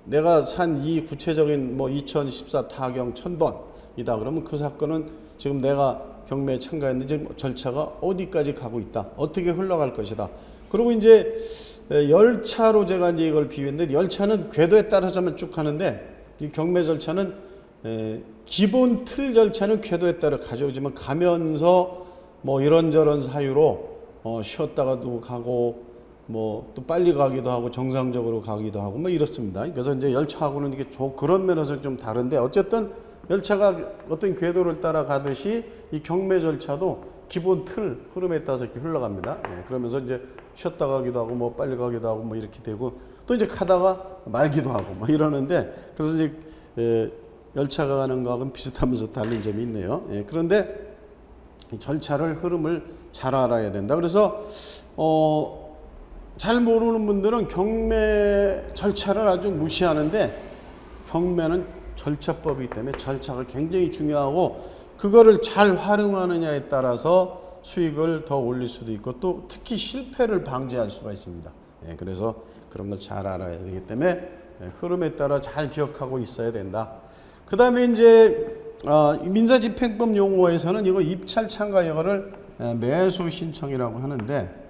내가 산 이 구체적인 뭐 2014 타경 1000번이다. 그러면 그 사건은 지금 내가 경매에 참가했는데 절차가 어디까지 가고 있다. 어떻게 흘러갈 것이다. 그리고 이제 열차로 제가 이제 이걸 비유했는데 열차는 궤도에 따라서만 쭉 가는데 이 경매 절차는 기본 틀 절차는 궤도에 따라 가져오지만 가면서 뭐 이런저런 사유로 쉬었다가도 가고 뭐 또 빨리 가기도 하고 정상적으로 가기도 하고 뭐 이렇습니다. 그래서 이제 열차하고는 이게 그런 면에서 좀 다른데 어쨌든 열차가 어떤 궤도를 따라가듯이 이 경매 절차도 기본 틀 흐름에 따라서 이렇게 흘러갑니다. 그러면서 이제 쉬었다 가기도 하고 뭐 빨리 가기도 하고 뭐 이렇게 되고 또 이제 가다가 말기도 하고 뭐 이러는데 그래서 이제 열차가 가는 거하고는 비슷하면서 다른 점이 있네요. 그런데 이 절차를 흐름을 잘 알아야 된다. 그래서 잘 모르는 분들은 경매 절차를 아주 무시하는데 경매는 절차법이기 때문에 절차가 굉장히 중요하고 그거를 잘 활용하느냐에 따라서 수익을 더 올릴 수도 있고 또 특히 실패를 방지할 수가 있습니다. 그래서 그런 걸 잘 알아야 되기 때문에 흐름에 따라 잘 기억하고 있어야 된다. 그 다음에 이제 민사집행법 용어에서는 이거 입찰 참가 여부를 매수 신청이라고 하는데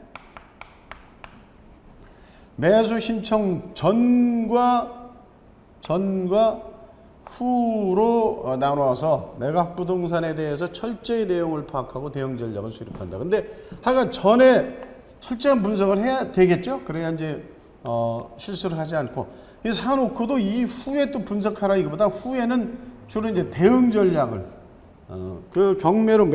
매수 신청 전과 후로 나눠서 매각 부동산에 대해서 철저히 내용을 파악하고 대응 전략을 수립한다. 근데 하여간 전에 철저한 분석을 해야 되겠죠? 그래야 이제 실수를 하지 않고 이 사놓고도 이 후에 또 분석하라 이거보다 후에는 주로 이제 대응 전략을 그 경매로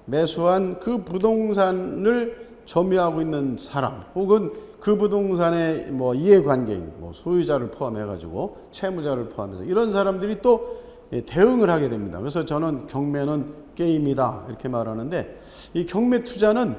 매수한 그 부동산을 점유하고 있는 사람 혹은 그 부동산의 뭐 이해관계인 뭐 소유자를 포함해가지고 채무자를 포함해서 이런 사람들이 또 대응을 하게 됩니다. 그래서 저는 경매는 게임이다 이렇게 말하는데 이 경매 투자는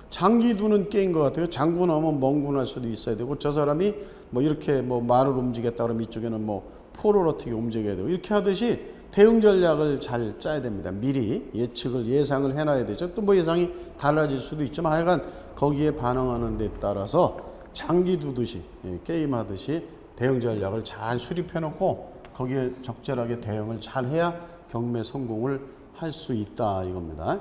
장기 두는 게임 것 같아요. 장구 나오면 멍군할 수도 있어야 되고 저 사람이 뭐 이렇게 뭐 말을 움직였다 그러면 이쪽에는 뭐 포를 어떻게 움직여야 되고 이렇게 하듯이 대응 전략을 잘 짜야 됩니다. 미리 예상을 해놔야 되죠. 또 뭐 예상이 달라질 수도 있지만 하여간 거기에 반응하는 데 따라서 장기 두듯이 게임하듯이 대응 전략을 잘 수립해 놓고 거기에 적절하게 대응을 잘 해야 경매 성공을 할 수 있다 이겁니다.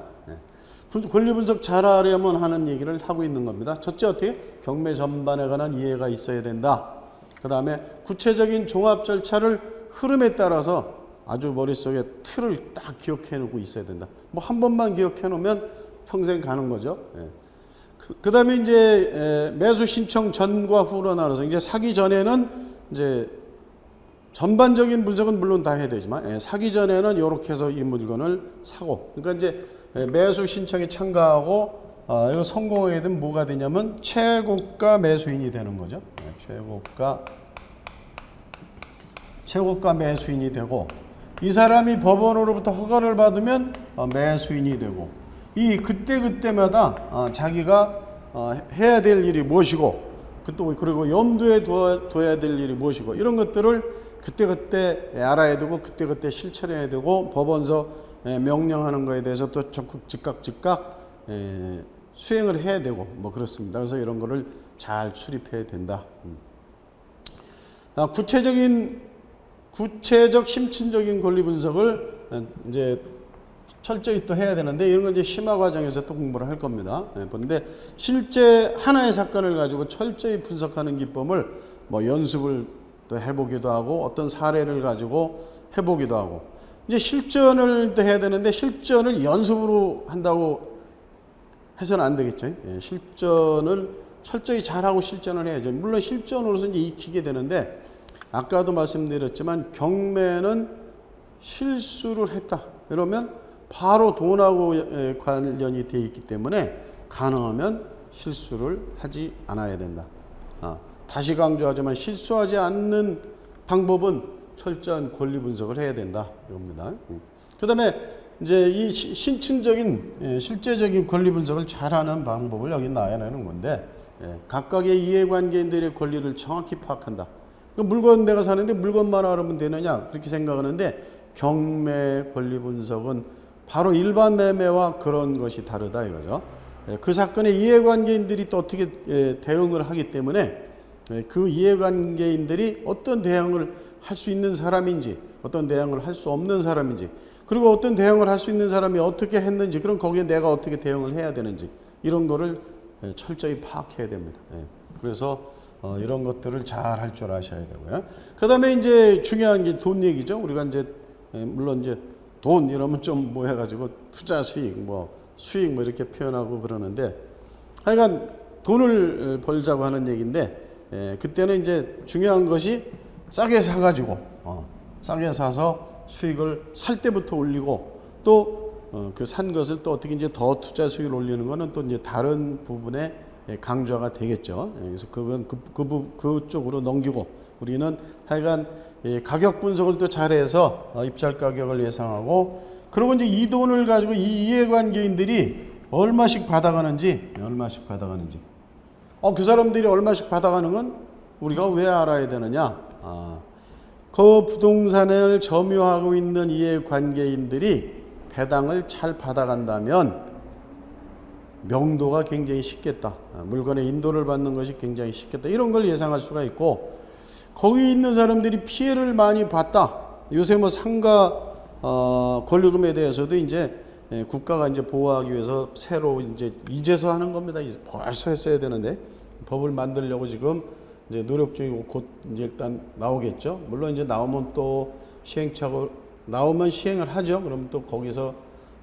권리 분석 잘 하려면 하는 얘기를 하고 있는 겁니다. 첫째 어떻게? 경매 전반에 관한 이해가 있어야 된다. 그 다음에 구체적인 종합 절차를 흐름에 따라서 아주 머릿속에 틀을 딱 기억해 놓고 있어야 된다. 뭐 한 번만 기억해 놓으면 평생 가는 거죠. 그 다음에 이제 매수 신청 전과 후로 나눠서 이제 사기 전에는 이제 전반적인 분석은 물론 다 해야 되지만 사기 전에는 이렇게 해서 이 물건을 사고 그러니까 이제 매수 신청에 참가하고 이거 성공하게 되면 뭐가 되냐면 최고가 매수인이 되는 거죠. 최고가 매수인이 되고 이 사람이 법원으로부터 허가를 받으면 매수인이 되고 이 그때마다 자기가 해야 될 일이 무엇이고 그리고 염두에 둬야 될 일이 무엇이고 이런 것들을 그때 알아야 되고 그때 실천해야 되고 법원서 명령하는 거에 대해서 또 적극 즉각 수행을 해야 되고 뭐 그렇습니다. 그래서 이런 거를 잘 수립해야 된다. 구체적 심층적인 권리 분석을 이제 철저히 또 해야 되는데 이런 건 이제 심화 과정에서 또 공부를 할 겁니다. 그런데 실제 하나의 사건을 가지고 철저히 분석하는 기법을 뭐 연습을 또 해보기도 하고 어떤 사례를 가지고 해보기도 하고 이제 실전을 또 해야 되는데 실전을 연습으로 한다고 해서는 안 되겠죠. 실전을 철저히 잘하고 실전을 해야죠. 물론 실전으로서 이제 익히게 되는데 아까도 말씀드렸지만 경매는 실수를 했다. 이러면 바로 돈하고 관련이 돼 있기 때문에 가능하면 실수를 하지 않아야 된다. 다시 강조하지만 실수하지 않는 방법은 철저한 권리 분석을 해야 된다. 이겁니다. 그 다음에 이제 이 신층적인 실제적인 권리 분석을 잘하는 방법을 여기 나열하는 건데 각각의 이해관계인들의 권리를 정확히 파악한다. 그 물건 내가 사는데 물건만 알으면 되느냐 그렇게 생각하는데 경매 권리 분석은 바로 일반 매매와 그런 것이 다르다 이거죠. 그 사건의 이해관계인들이 또 어떻게 대응을 하기 때문에 그 이해관계인들이 어떤 대응을 할 수 있는 사람인지 어떤 대응을 할 수 없는 사람인지 그리고 어떤 대응을 할 수 있는 사람이 어떻게 했는지 그럼 거기에 내가 어떻게 대응을 해야 되는지 이런 거를 철저히 파악해야 됩니다. 그래서 이런 것들을 잘 할 줄 아셔야 되고요. 그 다음에 이제 중요한 게 돈 얘기죠. 우리가 이제 물론 이제 돈 이러면 좀 뭐 해가지고 투자 수익 수익 이렇게 표현하고 그러는데 하여간 돈을 벌자고 하는 얘기인데 그때는 이제 중요한 것이 싸게 사가지고 싸게 사서 수익을 살 때부터 올리고 또 그 산 것을 또 어떻게 이제 더 투자 수익을 올리는 거는 또 이제 다른 부분에 강조가 되겠죠. 그래서 그건 그쪽으로 넘기고 우리는 하여간 가격 분석을 또 잘해서 입찰 가격을 예상하고 그리고 이제 이 돈을 가지고 이 이해관계인들이 얼마씩 받아가는지 그 사람들이 얼마씩 받아가는 건 우리가 왜 알아야 되느냐? 그 부동산을 점유하고 있는 이해관계인들이 배당을 잘 받아간다면 명도가 굉장히 쉽겠다. 물건의 인도를 받는 것이 굉장히 쉽겠다. 이런 걸 예상할 수가 있고 거기 있는 사람들이 피해를 많이 봤다. 요새 뭐 상가 권리금에 대해서도 이제 국가가 이제 보호하기 위해서 새로 이제 이제서 하는 겁니다. 벌써 했어야 되는데 법을 만들려고 지금 이제 노력 중이고 곧 이제 일단 나오겠죠. 물론 이제 나오면 또 나오면 시행을 하죠. 그럼 또 거기서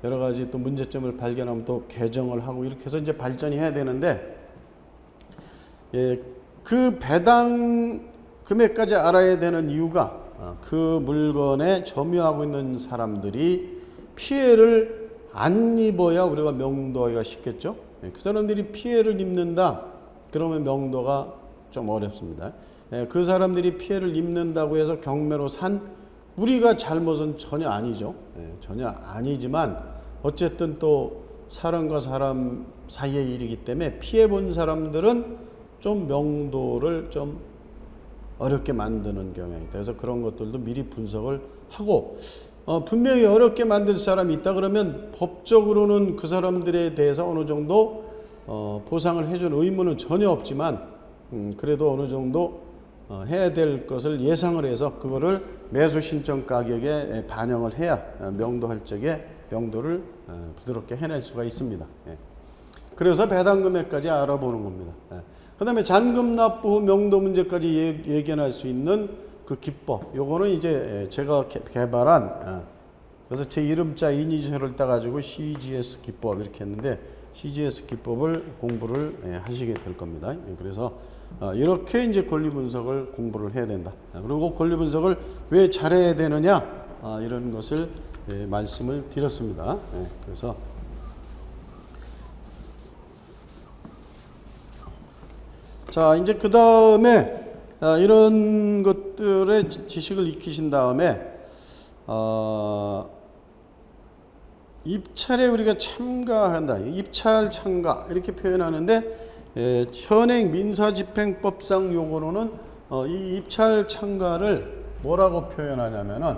여러 가지 또 문제점을 발견하면 또 개정을 하고 이렇게 해서 이제 발전이 해야 되는데 그 배당 금액까지 알아야 되는 이유가 그 물건에 점유하고 있는 사람들이 피해를 안 입어야 우리가 명도하기가 쉽겠죠. 그 사람들이 피해를 입는다. 그러면 명도가 좀 어렵습니다. 그 사람들이 피해를 입는다고 해서 경매로 산 우리가 잘못은 전혀 아니죠. 전혀 아니지만 어쨌든 또 사람과 사람 사이의 일이기 때문에 피해 본 사람들은 좀 명도를 좀 어렵게 만드는 경향이 있다. 그래서 그런 것들도 미리 분석을 하고 분명히 어렵게 만들 사람이 있다 그러면 법적으로는 그 사람들에 대해서 어느 정도 보상을 해줄 의무는 전혀 없지만 그래도 어느 정도 해야 될 것을 예상을 해서 그거를 매수 신청 가격에 반영을 해야 명도할 적에 명도를 부드럽게 해낼 수가 있습니다. 그래서 배당 금액까지 알아보는 겁니다. 그 다음에 잔금 납부 후 명도 문제까지 예견할 수 있는 그 기법, 요거는 이제 제가 개발한, 그래서 제 이름자 이니셜을 따가지고 CGS 기법 이렇게 했는데 CGS 기법을 공부를 하시게 될 겁니다. 그래서 이렇게 이제 권리 분석을 공부를 해야 된다. 그리고 권리 분석을 왜 잘해야 되느냐, 이런 것을 말씀을 드렸습니다. 그래서 자, 이제 그 다음에 이런 것들의 지식을 익히신 다음에 입찰에 우리가 참가한다. 입찰 참가 이렇게 표현하는데 현행 민사집행법상 용어로는 이 입찰 참가를 뭐라고 표현하냐면은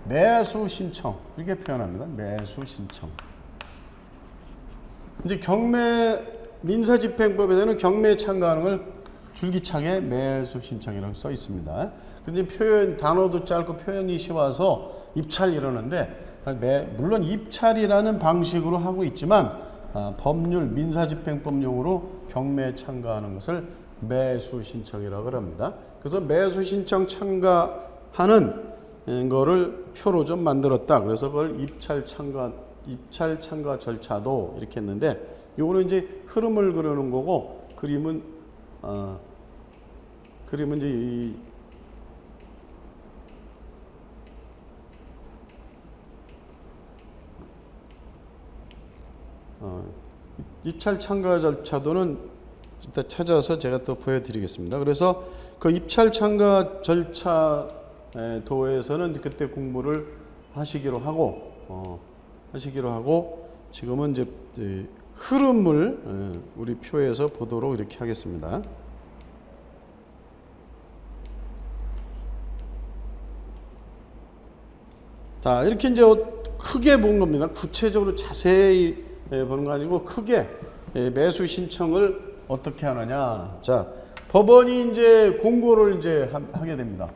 매수 신청 이렇게 표현합니다. 매수 신청. 이제 민사집행법에서는 경매에 참가하는 걸 줄기차게 매수 신청이라고 써 있습니다. 근데 단어도 짧고 표현이 쉬워서 입찰 이러는데 물론 입찰이라는 방식으로 하고 있지만 법률 민사집행법용으로 경매에 참가하는 것을 매수 신청이라고 합니다. 그래서 매수 신청 참가하는 거를 표로 좀 만들었다. 그래서 그걸 입찰 참가 절차도 이렇게 했는데 요거는 이제 흐름을 그리는 거고 그림은 이제 이 입찰 참가 절차도는 이따 찾아서 제가 또 보여드리겠습니다. 그래서 그 입찰 참가 절차도에서는 그때 공부를 하시기로 하고 지금은 이제 흐름을 우리 표에서 보도록 이렇게 하겠습니다. 자, 이렇게 이제 크게 본 겁니다. 구체적으로 자세히 보는 거 아니고 크게 매수 신청을 어떻게 하느냐. 자, 법원이 이제 공고를 이제 하게 됩니다.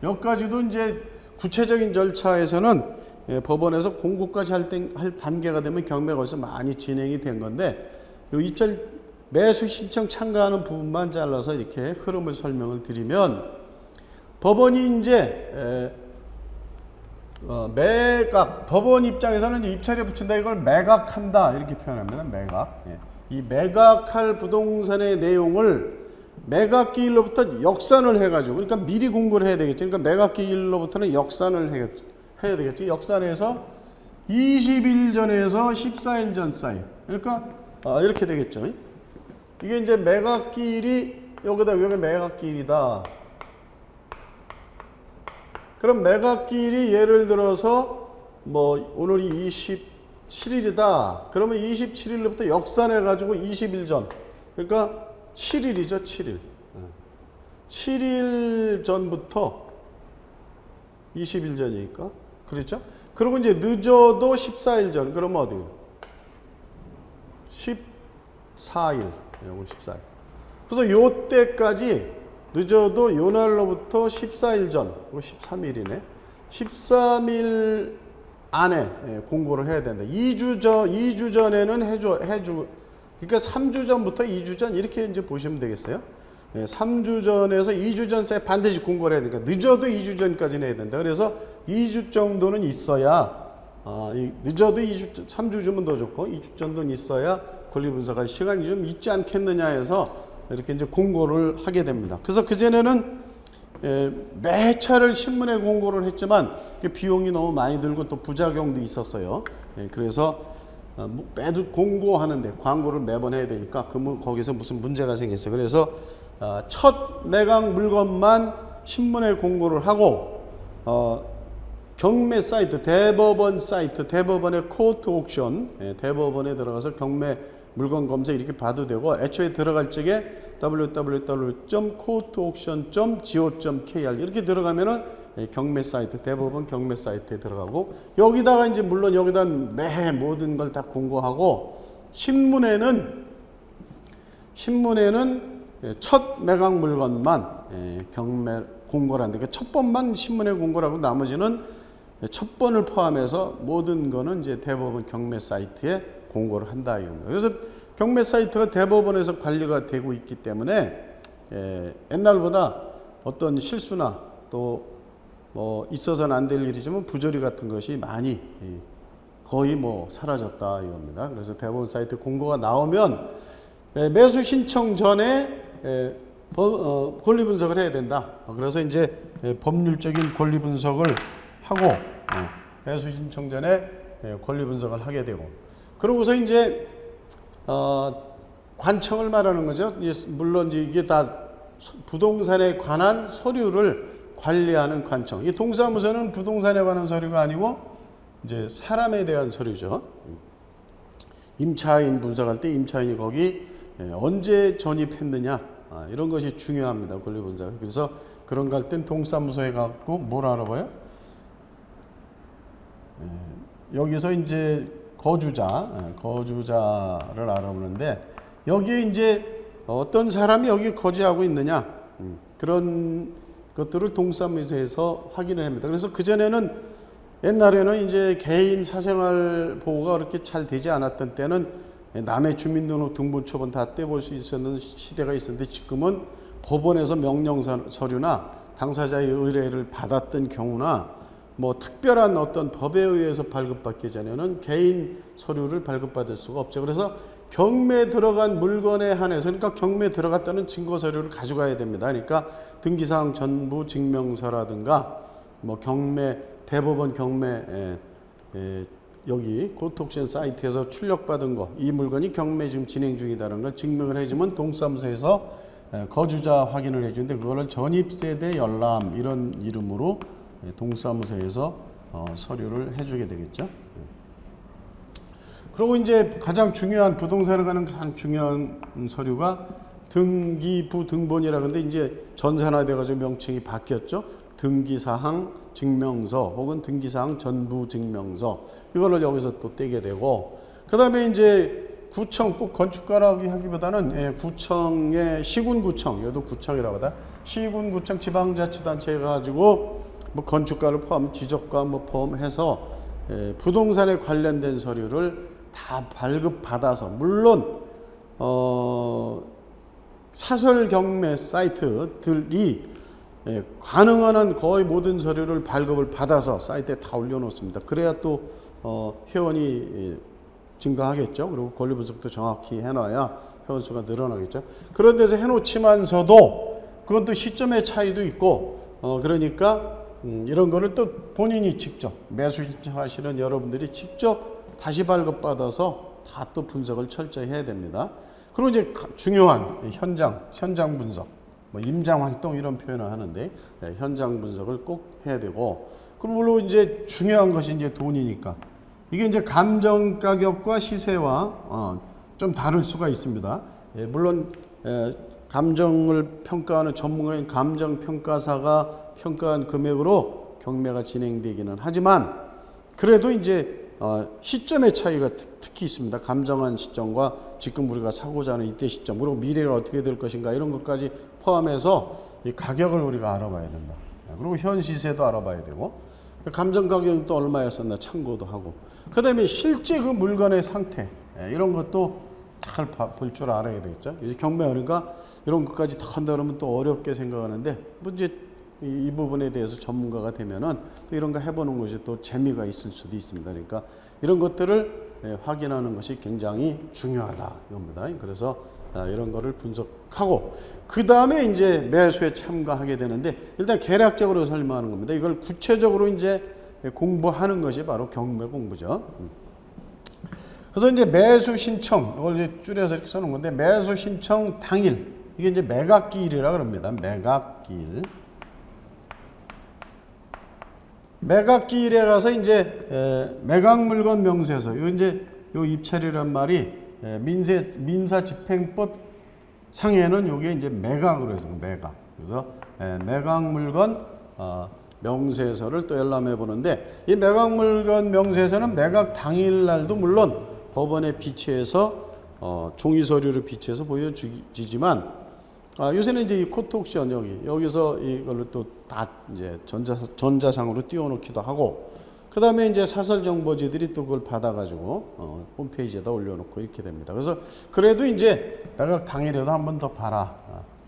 여기까지도 이제 구체적인 절차에서는 법원에서 공고까지 할 단계가 되면 경매가 벌써 많이 진행이 된 건데 요 입찰 매수 신청 참가하는 부분만 잘라서 이렇게 흐름을 설명을 드리면 법원이 이제 법원 입장에서는 입찰에 붙인다 이걸 매각한다 이렇게 표현합니다. 매각. 이 매각할 부동산의 내용을 매각기일로부터 역산을 해가지고 그러니까 미리 공고를 해야 되겠죠. 그러니까 매각기일로부터는 역산을 해야 되겠지. 역산해서 20일 전에서 14일 전 사이. 그러니까 이렇게 되겠죠. 이게 이제 매각기일이 여기 매각기일이다. 그럼 매각기일이 예를 들어서 뭐 오늘이 27일이다. 그러면 27일부터 역산해 가지고 20일 전. 그러니까 7일이죠. 7일. 7일 전부터 20일 전이니까. 그렇죠? 그리고 이제 늦어도 14일 전. 그러면 어디요? 14일. 요거 14일. 그래서 요 때까지 늦어도 요 날로부터 14일 전. 이거 13일이네. 13일 안에 공고를 해야 된다. 2주 전에는 해주. 그러니까 3주 전부터 2주 전 이렇게 이제 보시면 되겠어요. 3주 전에서 2주 전 사이에 반드시 공고를 해야 되니까 늦어도 2주 전까지는 해야 된다. 그래서 2주 정도는 있어야 늦어도 3주 주면 더 좋고 2주 정도는 있어야 권리 분석할 시간이 좀 있지 않겠느냐 해서 이렇게 이제 공고를 하게 됩니다. 그래서 그전에는 매차를 신문에 공고를 했지만 비용이 너무 많이 들고 또 부작용도 있었어요. 그래서 매주 공고하는데 광고를 매번 해야 되니까 거기서 무슨 문제가 생겼어요. 그래서 첫 매각 물건만 신문에 공고를 하고 경매 사이트, 대법원 사이트, 대법원의 코트 옥션, 대법원에 들어가서 경매 물건 검색 이렇게 봐도 되고, 애초에 들어갈 적에 www.courtauction.go.kr 이렇게 들어가면은 경매 사이트, 대법원 경매 사이트에 들어가고, 여기다가 이제 물론 여기다 매해 모든 걸 다 공고하고, 신문에는 첫 매각 물건만 경매 공고를 한다. 그러니까 첫 번만 신문에 공고를 하고 나머지는 첫 번을 포함해서 모든 거는 이제 대법원 경매 사이트에 공고를 한다 이겁니다. 그래서 경매 사이트가 대법원에서 관리가 되고 있기 때문에 옛날보다 어떤 실수나 또 뭐 있어서는 안 될 일이지만 부조리 같은 것이 많이 거의 뭐 사라졌다 이겁니다. 그래서 대법원 사이트 공고가 나오면 매수 신청 전에 권리 분석을 해야 된다. 그래서 이제 법률적인 권리 분석을 하고 매수 신청 전에 권리 분석을 하게 되고, 그러고서 이제 관청을 말하는 거죠. 물론 이게 다 부동산에 관한 서류를 관리하는 관청. 이 동사무소는 부동산에 관한 서류가 아니고 이제 사람에 대한 서류죠. 임차인 분석할 때 임차인이 거기 언제 전입했느냐, 이런 것이 중요합니다. 권리 분석. 그래서 그런 거 할 땐 동사무소에 가고 뭘 알아봐요? 여기서 이제 거주자를 알아보는데, 여기에 이제 어떤 사람이 여기 거주하고 있느냐, 그런 것들을 동사무소에서 확인을 합니다. 그래서 그전에는 옛날에는 이제 개인 사생활 보호가 그렇게 잘 되지 않았던 때는 남의 주민등록 등본초본 다 떼볼 수 있었는 시대가 있었는데, 지금은 법원에서 명령 서류나 당사자의 의뢰를 받았던 경우나 뭐 특별한 어떤 법에 의해서 발급받기 전에는 개인 서류를 발급받을 수가 없죠. 그래서 경매에 들어간 물건에 한해서, 그러니까 경매에 들어갔다는 증거 서류를 가져가야 됩니다. 그러니까 등기사항 전부 증명서라든가 뭐 대법원 경매 여기 코트옥션 사이트에서 출력받은 거, 이 물건이 경매 지금 진행 중이다라는 걸 증명을 해주면 동사무소에서 거주자 확인을 해주는데, 그거를 전입세대 열람 이런 이름으로 동사무소에서 서류를 해주게 되겠죠. 그리고 이제 가장 중요한, 부동산에 관한 가장 중요한 서류가 등기부 등본이라. 근데 이제 전산화돼가지고 명칭이 바뀌었죠. 등기사항 증명서 혹은 등기사항 전부 증명서, 이거를 여기서 또 떼게 되고, 그 다음에 이제 구청, 꼭 건축가라고 하기보다는 구청의 시군구청, 여도 구청이라고 하다. 시군구청 지방자치단체에 가지고 뭐 건축가를 포함, 지적가 뭐 포함해서 부동산에 관련된 서류를 다 발급받아서, 물론 사설 경매 사이트들이 가능한 한 거의 모든 서류를 발급을 받아서 사이트에 다 올려놓습니다. 그래야 또 회원이 증가하겠죠. 그리고 권리 분석도 정확히 해놔야 회원 수가 늘어나겠죠. 그런 데서 해놓지만서도 그건 또 시점의 차이도 있고, 그러니까 이런 거를 또 본인이 직접 매수 신청하시는 여러분들이 직접 다시 발급받아서 다 또 분석을 철저히 해야 됩니다. 그리고 이제 중요한 현장 분석, 뭐 임장 활동 이런 표현을 하는데, 현장 분석을 꼭 해야 되고, 그리고 물론 이제 중요한 것이 이제 돈이니까 이게 이제 감정 가격과 시세와 좀 다를 수가 있습니다. 물론 감정을 평가하는 전문가인 감정평가사가 평가한 금액으로 경매가 진행되기는 하지만, 그래도 이제 시점의 차이가 특히 있습니다. 감정한 시점과 지금 우리가 사고자 하는 이때 시점, 그리고 미래가 어떻게 될 것인가, 이런 것까지 포함해서 이 가격을 우리가 알아봐야 된다. 그리고 현 시세도 알아봐야 되고, 감정 가격은 또 얼마였었나 참고도 하고, 그 다음에 실제 그 물건의 상태, 이런 것도 잘 볼 줄 알아야 되겠죠. 이제 경매하니까 이런 것까지 다 한다 그러면 또 어렵게 생각하는데, 뭐 이제 이 부분에 대해서 전문가가 되면은 또 이런 거 해보는 것이 또 재미가 있을 수도 있습니다. 그러니까 이런 것들을 확인하는 것이 굉장히 중요하다 이겁니다. 그래서 이런 거를 분석하고 그 다음에 이제 매수에 참가하게 되는데 일단 개략적으로 설명하는 겁니다. 이걸 구체적으로 이제 공부하는 것이 바로 경매 공부죠. 그래서 이제 매수 신청 이걸 이제 줄여서 이렇게 써놓은 건데 매수 신청 당일 이게 이제 매각기일이라 그럽니다. 매각기일. 매각기일에 가서 이제 매각 물건 명세서 요 이제 요 입찰이란 말이 민사집행법 상에는 요게 이제 매각으로 해서 매각. 그래서 매각 물건 명세서를 또 열람해 보는데 이 매각 물건 명세서는 매각 당일 날도 물론 법원에 비치해서 종이 서류를 비치해서 보여주지만 요새는 이제 이 코트옥션 여기서 이걸로 또 다 이제 전자상으로 띄워놓기도 하고 그 다음에 이제 사설정보지들이 또 그걸 받아가지고 홈페이지에다 올려놓고 이렇게 됩니다. 그래서 그래도 이제 매각 당일에도 한 번 더 봐라.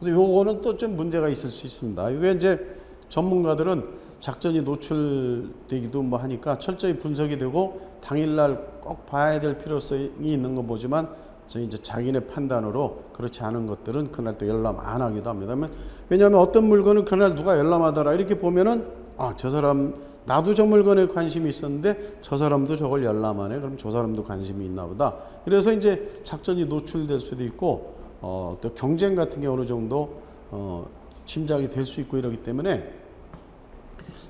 그래서 요거는 또 좀 문제가 있을 수 있습니다. 이게 이제 전문가들은 작전이 노출되기도 뭐 하니까 철저히 분석이 되고 당일날 꼭 봐야 될 필요성이 있는 거 보지만 이제 자기네 판단으로 그렇지 않은 것들은 그날 또 열람 안 하기도 합니다. 왜냐하면 어떤 물건은 그날 누가 열람하더라 이렇게 보면은 저 사람 나도 저 물건에 관심이 있었는데 저 사람도 저걸 열람하네. 그럼 저 사람도 관심이 있나 보다. 그래서 이제 작전이 노출될 수도 있고 또 경쟁 같은 게 어느 정도 침작이 될 수 있고 이러기 때문에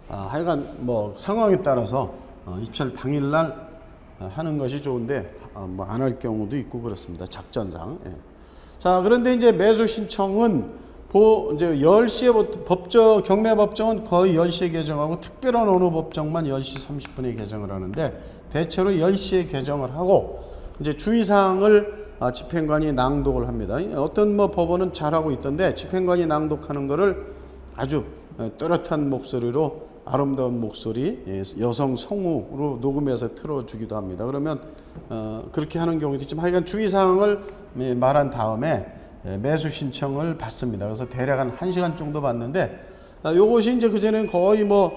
하여간 뭐 상황에 따라서 입찰 당일날 하는 것이 좋은데 뭐 안 할 경우도 있고 그렇습니다. 작전상. 예. 자, 그런데 이제 매수 신청은 이제 10시에 경매 법정은 거의 10시에 개정하고 특별한 어느 법정만 10시 30분에 개정을 하는데 대체로 10시에 개정을 하고 이제 주의사항을 집행관이 낭독을 합니다. 어떤 뭐 법원은 잘하고 있던데 집행관이 낭독하는 거를 아주 또렷한 목소리로 아름다운 목소리 여성 성우로 녹음해서 틀어주기도 합니다. 그러면 그렇게 하는 경우도 있지만 하여간 주의사항을 말한 다음에 매수 신청을 받습니다. 그래서 대략 한 1시간 정도 받는데 요것이 이제 그전에는 거의 뭐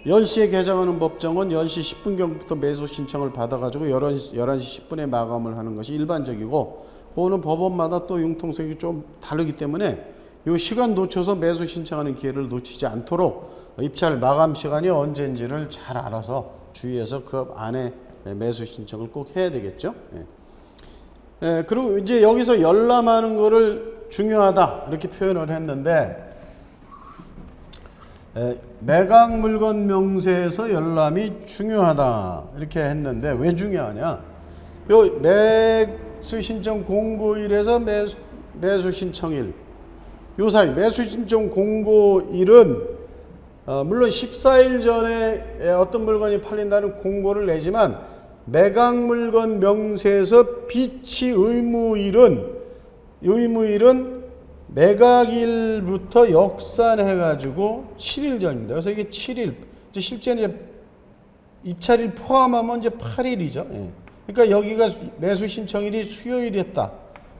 10시에 개정하는 법정은 10시 10분경부터 매수 신청을 받아가지고 11시 10분에 마감을 하는 것이 일반적이고 그거는 법원마다 또 융통성이 좀 다르기 때문에 이 시간 놓쳐서 매수 신청하는 기회를 놓치지 않도록 입찰 마감 시간이 언제인지를 잘 알아서 주의해서 그 안에 매수 신청을 꼭 해야 되겠죠. 그리고 이제 여기서 열람하는 거를 중요하다 이렇게 표현을 했는데 매각 물건 명세에서 열람이 중요하다 이렇게 했는데 왜 중요하냐? 요 매수 신청 공고일에서 매수 신청일 요 사이 매수 신청 공고일은 물론 14일 전에 어떤 물건이 팔린다는 공고를 내지만 매각 물건 명세에서 비치 의무일은 매각일부터 역산해가지고 7일 전입니다. 그래서 이게 7일, 실제는 이제 입찰일 포함하면 이제 8일이죠. 예. 그러니까 여기가 매수 신청일이 수요일이었다.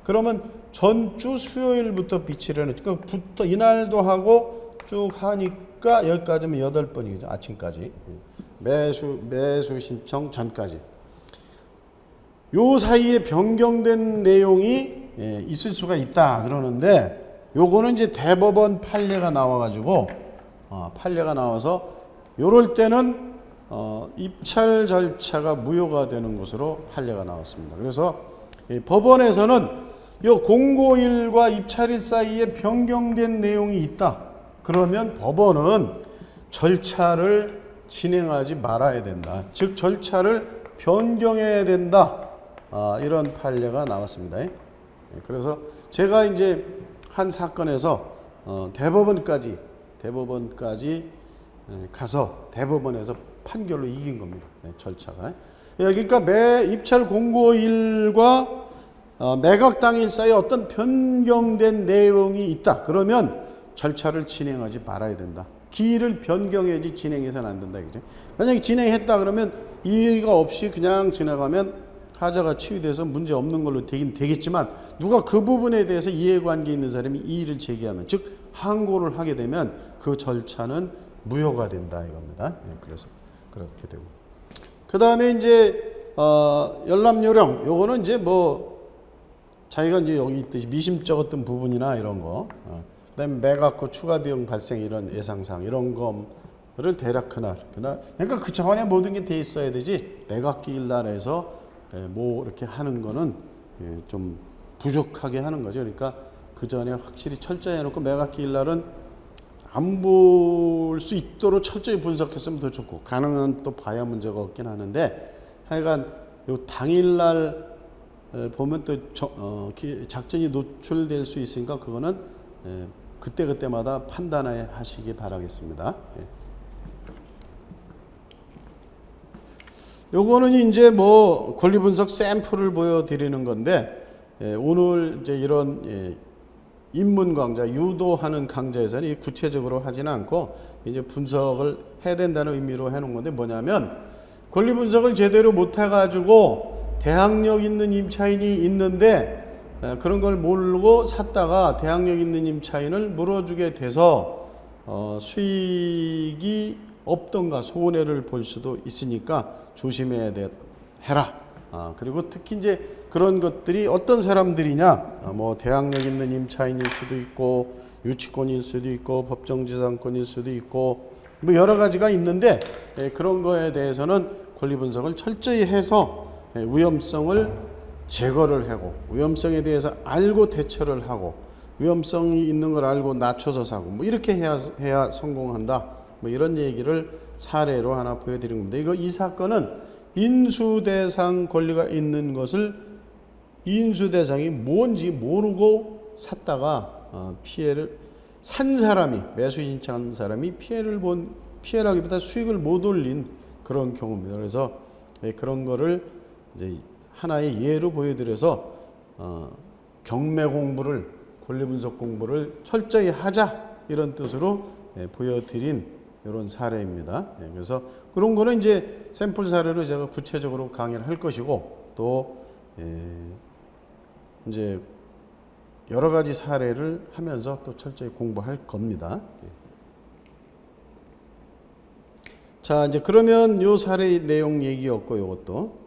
그러면 전주 수요일부터 비치를 하는, 그러니까 이날도 하고 쭉 하니까 여기까지면 8번이죠. 아침까지. 매수 신청 전까지. 요 사이에 변경된 내용이 있을 수가 있다 그러는데 요거는 이제 대법원 판례가 나와가지고 판례가 나와서 요럴 때는 입찰 절차가 무효가 되는 것으로 판례가 나왔습니다. 그래서 법원에서는 요 공고일과 입찰일 사이에 변경된 내용이 있다. 그러면 법원은 절차를 진행하지 말아야 된다. 즉 절차를 변경해야 된다. 이런 판례가 나왔습니다. 그래서 제가 이제 한 사건에서 대법원까지 가서 대법원에서 판결로 이긴 겁니다. 절차가. 그러니까 입찰 공고일과 매각 당일 사이에 어떤 변경된 내용이 있다. 그러면 절차를 진행하지 말아야 된다. 기일을 변경해야지 진행해서는 안 된다. 그죠? 만약에 진행했다 그러면 이의가 없이 그냥 지나가면 하자가 치유돼서 문제 없는 걸로 되긴 되겠지만 누가 그 부분에 대해서 이해관계 있는 사람이 이의를 제기하면 즉 항고를 하게 되면 그 절차는 무효가 된다 이겁니다. 그래서 그렇게 되고 그 다음에 이제 열람 요령 요거는 이제 뭐 자기가 이제 여기 있듯이 미심쩍 어떤 부분이나 이런 거, 그다음에 매각후 추가 비용 발생 이런 예상상 이런 거를 대략 그날 그러니까 그 전에 모든 게 돼 있어야 되지 매각기일 날에서 뭐 이렇게 하는 거는 좀 부족하게 하는 거죠. 그러니까 그 전에 확실히 철저히 해놓고 매각기일 날은 안 볼 수 있도록 철저히 분석했으면 더 좋고 가능한 또 봐야 문제가 없긴 하는데 하여간 요 당일날 보면 또 작전이 노출될 수 있으니까 그거는 그때그때마다 판단해 하시기 바라겠습니다. 요거는 이제 뭐 권리 분석 샘플을 보여드리는 건데 오늘 이제 이런 입문 강좌, 유도하는 강좌에서는 구체적으로 하지는 않고 이제 분석을 해야 된다는 의미로 해놓은 건데 뭐냐면 권리 분석을 제대로 못 해가지고 대항력 있는 임차인이 있는데 그런 걸 모르고 샀다가 대항력 있는 임차인을 물어주게 돼서 수익이 없던가 손해를 볼 수도 있으니까 조심해야 해라. 그리고 특히 이제 그런 것들이 어떤 사람들이냐, 뭐 대항력 있는 임차인일 수도 있고 유치권일 수도 있고 법정지상권일 수도 있고 뭐 여러 가지가 있는데 그런 거에 대해서는 권리 분석을 철저히 해서 위험성을 제거를 하고 위험성에 대해서 알고 대처를 하고 위험성이 있는 걸 알고 낮춰서 사고 뭐 이렇게 해야 성공한다. 뭐 이런 얘기를 사례로 하나 보여드린 겁니다. 이 사건은 인수대상 권리가 있는 것을 인수대상이 뭔지 모르고 샀다가 피해를 산 사람이 매수 신청한 사람이 피해라기보다 수익을 못 올린 그런 경우입니다. 그래서 그런 거를 이제 하나의 예로 보여드려서 경매 공부를 권리 분석 공부를 철저히 하자 이런 뜻으로 보여드린 이런 사례입니다. 그래서 그런 거는 이제 샘플 사례로 제가 구체적으로 강의를 할 것이고 또 이제 여러 가지 사례를 하면서 또 철저히 공부할 겁니다. 자, 이제 그러면 요 사례 내용 얘기였고 요것도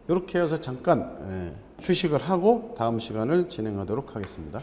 이렇게 해서 잠깐 휴식을 하고 다음 시간을 진행하도록 하겠습니다.